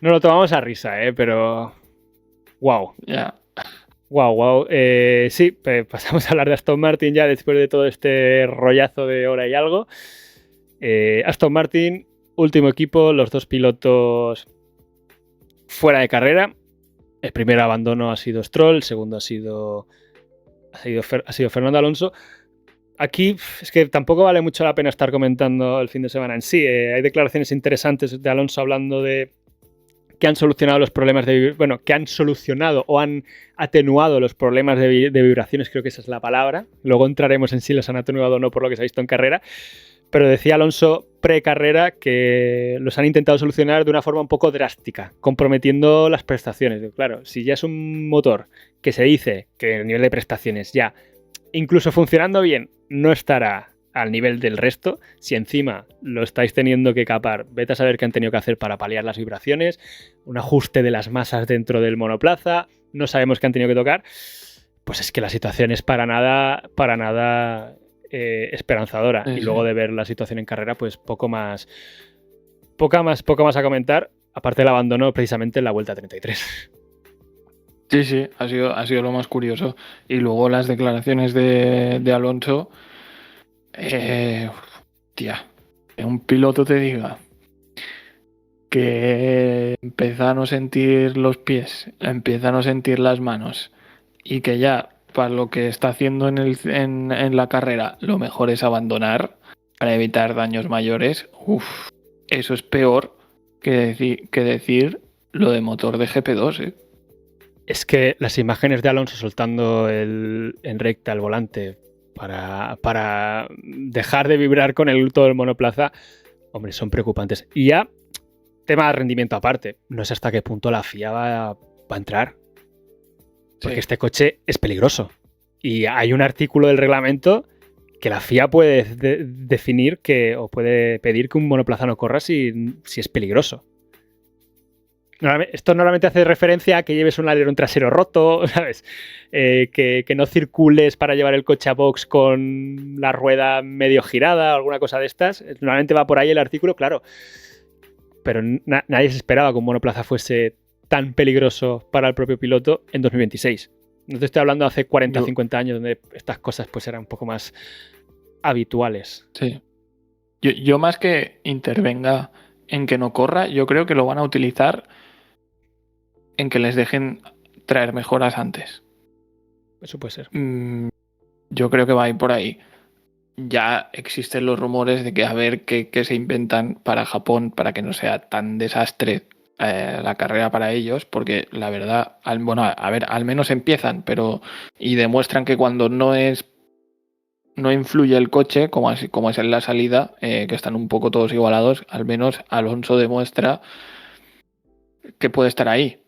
[SPEAKER 1] No lo tomamos a risa, pero... ¡Wow!
[SPEAKER 2] Ya. Yeah.
[SPEAKER 1] Wow. Sí, pasamos a hablar de Aston Martin ya después de todo este rollazo de hora y algo. Aston Martin, último equipo, los 2 pilotos fuera de carrera. El primer abandono ha sido Stroll, el segundo ha sido Fernando Alonso. Aquí es que tampoco vale mucho la pena estar comentando el fin de semana en sí. Hay declaraciones interesantes de Alonso hablando de que han solucionado los problemas que han solucionado o han atenuado los problemas de vibraciones, creo que esa es la palabra. Luego entraremos en si los han atenuado o no por lo que se ha visto en carrera. Pero decía Alonso pre-carrera que los han intentado solucionar de una forma un poco drástica, comprometiendo las prestaciones. Claro, si ya es un motor que se dice que el nivel de prestaciones ya, incluso funcionando bien, no estará al nivel del resto, si encima lo estáis teniendo que capar, vete a saber qué han tenido que hacer para paliar las vibraciones, un ajuste de las masas dentro del monoplaza, no sabemos qué han tenido que tocar, pues es que la situación es para nada esperanzadora. Sí. Y luego de ver la situación en carrera, pues poco más a comentar, aparte del abandono precisamente en la vuelta 33.
[SPEAKER 2] Sí, ha sido lo más curioso. Y luego las declaraciones de Alonso, que un piloto te diga que empieza a no sentir los pies, empieza a no sentir las manos y que ya para lo que está haciendo en la carrera lo mejor es abandonar para evitar daños mayores, eso es peor que decir lo de motor de GP2,
[SPEAKER 1] Es que las imágenes de Alonso soltando en recta el volante para dejar de vibrar con todo el monoplaza, hombre, son preocupantes. Y ya, tema de rendimiento aparte, no sé hasta qué punto la FIA va a entrar. Porque este coche es peligroso. Y hay un artículo del reglamento que la FIA puede definir o puede pedir que un monoplaza no corra si es peligroso. Esto normalmente hace referencia a que lleves un alerón trasero roto, ¿sabes? Que no circules para llevar el coche a box con la rueda medio girada, alguna cosa de estas. Normalmente va por ahí el artículo, claro. Pero nadie se esperaba que un monoplaza fuese tan peligroso para el propio piloto en 2026. No te estoy hablando de hace 40 o 50 años, donde estas cosas pues eran un poco más habituales.
[SPEAKER 2] Sí. Yo más que intervenga en que no corra, yo creo que lo van a utilizar en que les dejen traer mejoras antes.
[SPEAKER 1] Eso puede ser.
[SPEAKER 2] Yo creo que va a ir por ahí. Ya existen los rumores de que a ver qué se inventan para Japón para que no sea tan desastre la carrera para ellos, porque la verdad, al menos empiezan, y demuestran que cuando no influye el coche, como es en la salida, que están un poco todos igualados, al menos Alonso demuestra que puede estar ahí.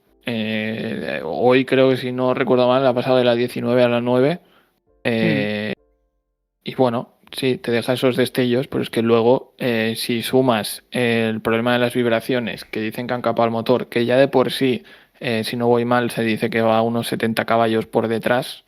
[SPEAKER 2] Hoy creo que, si no recuerdo mal, ha pasado de la 19 a la 9. Y bueno, sí, te deja esos destellos, pero es que luego, si sumas el problema de las vibraciones, que dicen que han capado el motor, que ya de por sí, si no voy mal, se dice que va a unos 70 caballos por detrás,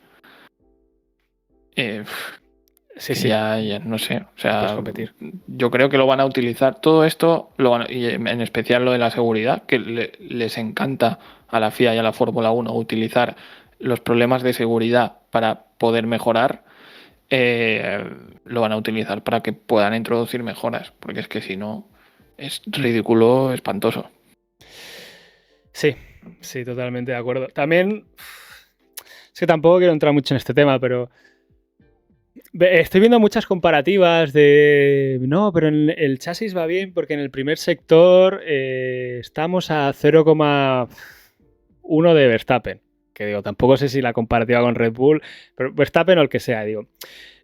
[SPEAKER 1] Sí,
[SPEAKER 2] que
[SPEAKER 1] sí,
[SPEAKER 2] ya no sé. O
[SPEAKER 1] puedes
[SPEAKER 2] sea,
[SPEAKER 1] competir.
[SPEAKER 2] yo creo que lo van a utilizar. Todo esto, y en especial lo de la seguridad, que les encanta a la FIA y a la Fórmula 1 utilizar los problemas de seguridad para poder mejorar. eh, lo van a utilizar para que puedan introducir mejoras, porque es que si no, es ridículo, espantoso.
[SPEAKER 1] Sí, sí, totalmente de acuerdo. También, es que tampoco quiero entrar mucho en este tema, pero estoy viendo muchas comparativas de, no, pero el chasis va bien porque en el primer sector estamos a 0,1 de Verstappen. Que digo, tampoco sé si la comparativa con Red Bull, pero Verstappen o el que sea, digo.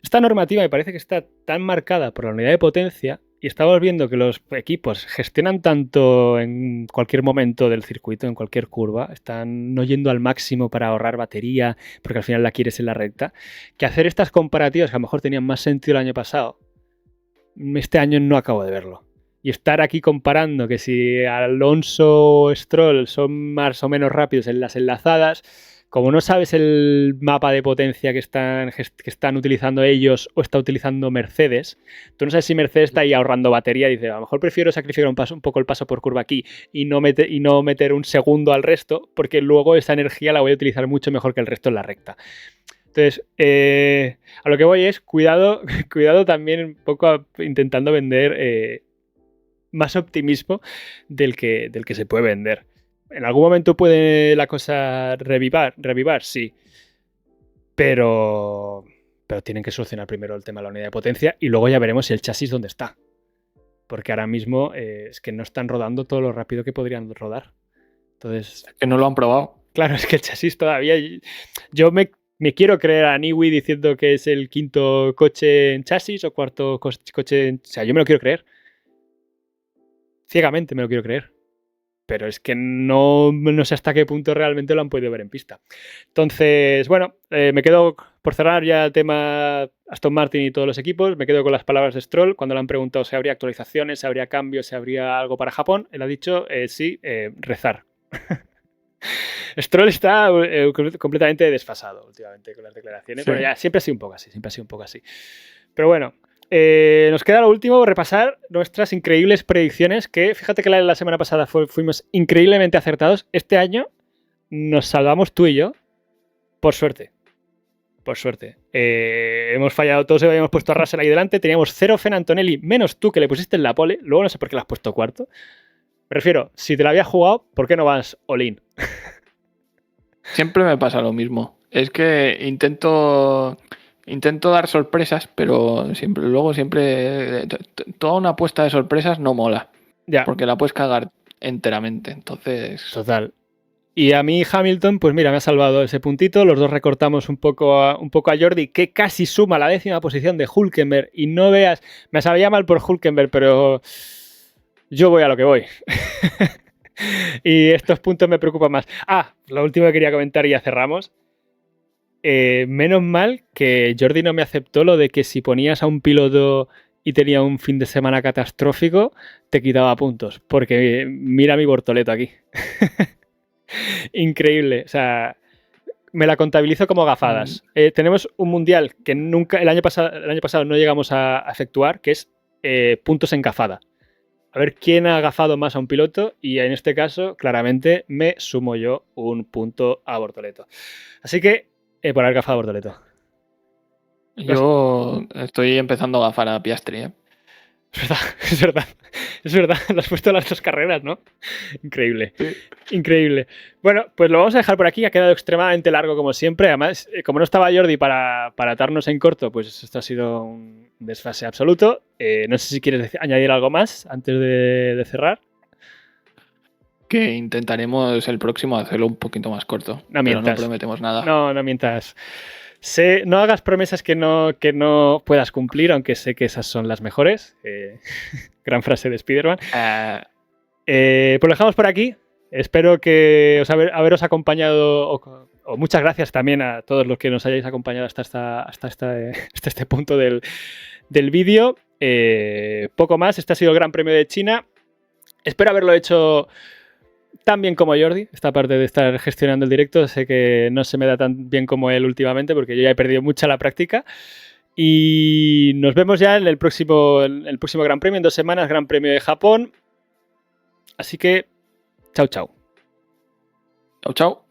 [SPEAKER 1] Esta normativa me parece que está tan marcada por la unidad de potencia y estamos viendo que los equipos gestionan tanto en cualquier momento del circuito, en cualquier curva, están no yendo al máximo para ahorrar batería, porque al final la quieres en la recta, que hacer estas comparativas que a lo mejor tenían más sentido el año pasado, este año no acabo de verlo. Y estar aquí comparando que si Alonso o Stroll son más o menos rápidos en las enlazadas, como no sabes el mapa de potencia que están utilizando ellos o está utilizando Mercedes, tú no sabes si Mercedes está ahí ahorrando batería y dice, a lo mejor prefiero sacrificar un poco el paso por curva aquí y no meter un segundo al resto, porque luego esa energía la voy a utilizar mucho mejor que el resto en la recta. Entonces, a lo que voy es cuidado, cuidado también un poco intentando vender más optimismo del que se puede vender. ¿En algún momento puede la cosa revivar? Sí. Pero tienen que solucionar primero el tema de la unidad de potencia y luego ya veremos si el chasis dónde está. Porque ahora mismo es que no están rodando todo lo rápido que podrían rodar. Entonces,
[SPEAKER 2] Que no lo han probado.
[SPEAKER 1] claro, es que el chasis todavía... Yo me quiero creer a Niwi diciendo que es el quinto coche en chasis o cuarto coche en... O sea, yo me lo quiero creer. Ciegamente me lo quiero creer. Pero es que no sé hasta qué punto realmente lo han podido ver en pista. Entonces, bueno, me quedo, por cerrar ya el tema Aston Martin y todos los equipos, me quedo con las palabras de Stroll. Cuando le han preguntado si habría actualizaciones, si habría cambios, si habría algo para Japón, él ha dicho sí, rezar. Stroll está completamente desfasado últimamente con las declaraciones. Sí. Bueno, ya siempre ha sido un poco así. Pero bueno, nos queda lo último, repasar nuestras increíbles predicciones, que fíjate que la semana pasada fuimos increíblemente acertados. Este año nos salvamos tú y yo, por suerte. Por suerte. Hemos fallado todos, habíamos puesto a Russell ahí delante, teníamos 0 Fen Antonelli, menos tú que le pusiste en la pole, luego no sé por qué le has puesto cuarto. Me refiero, si te la habías jugado, ¿por qué no vas all-in?
[SPEAKER 2] Siempre me pasa lo mismo. Es que intento dar sorpresas, pero luego siempre toda una apuesta de sorpresas no mola. Ya. Porque la puedes cagar enteramente. Entonces.
[SPEAKER 1] Total. Y a mí Hamilton, pues mira, me ha salvado ese puntito. Los dos recortamos un poco a Jordi, que casi suma la 10ª posición de Hülkenberg. Y no veas, me sabía mal por Hülkenberg, pero yo voy a lo que voy. Y estos puntos me preocupan más. Lo último que quería comentar y ya cerramos. Menos mal que Jordi no me aceptó lo de que si ponías a un piloto y tenía un fin de semana catastrófico, te quitaba puntos. Porque mira mi Bortoleto aquí. Increíble. O sea, me la contabilizo como gafadas. Tenemos un mundial que nunca, el año pasado no llegamos a efectuar, que es puntos en gafada. A ver quién ha agafado más a un piloto y en este caso, claramente, me sumo yo un punto a Bortoleto. Así que, por haber gafado a Bortoleto.
[SPEAKER 2] Yo estoy empezando a gafar a Piastri, ¿eh?
[SPEAKER 1] Es verdad, lo has puesto en las dos carreras, ¿no? Increíble, increíble. Bueno, pues lo vamos a dejar por aquí, ha quedado extremadamente largo como siempre, además, como no estaba Jordi para atarnos en corto, pues esto ha sido un desfase absoluto. No sé si quieres añadir algo más antes de cerrar.
[SPEAKER 2] Que intentaremos el próximo hacerlo un poquito más corto, pero no prometemos nada.
[SPEAKER 1] No mientas. No hagas promesas que no puedas cumplir, aunque sé que esas son las mejores. Gran frase de Spider-Man. Pues lo dejamos por aquí. Espero que haberos acompañado, o muchas gracias también a todos los que nos hayáis acompañado hasta este punto del vídeo. Poco más, este ha sido el Gran Premio de China. Espero haberlo hecho tan bien como Jordi, esta parte de estar gestionando el directo. Sé que no se me da tan bien como él últimamente porque yo ya he perdido mucha la práctica. Y nos vemos ya en el próximo Gran Premio, en 2 semanas, Gran Premio de Japón. Así que, chao, chao.
[SPEAKER 2] Chao, chao.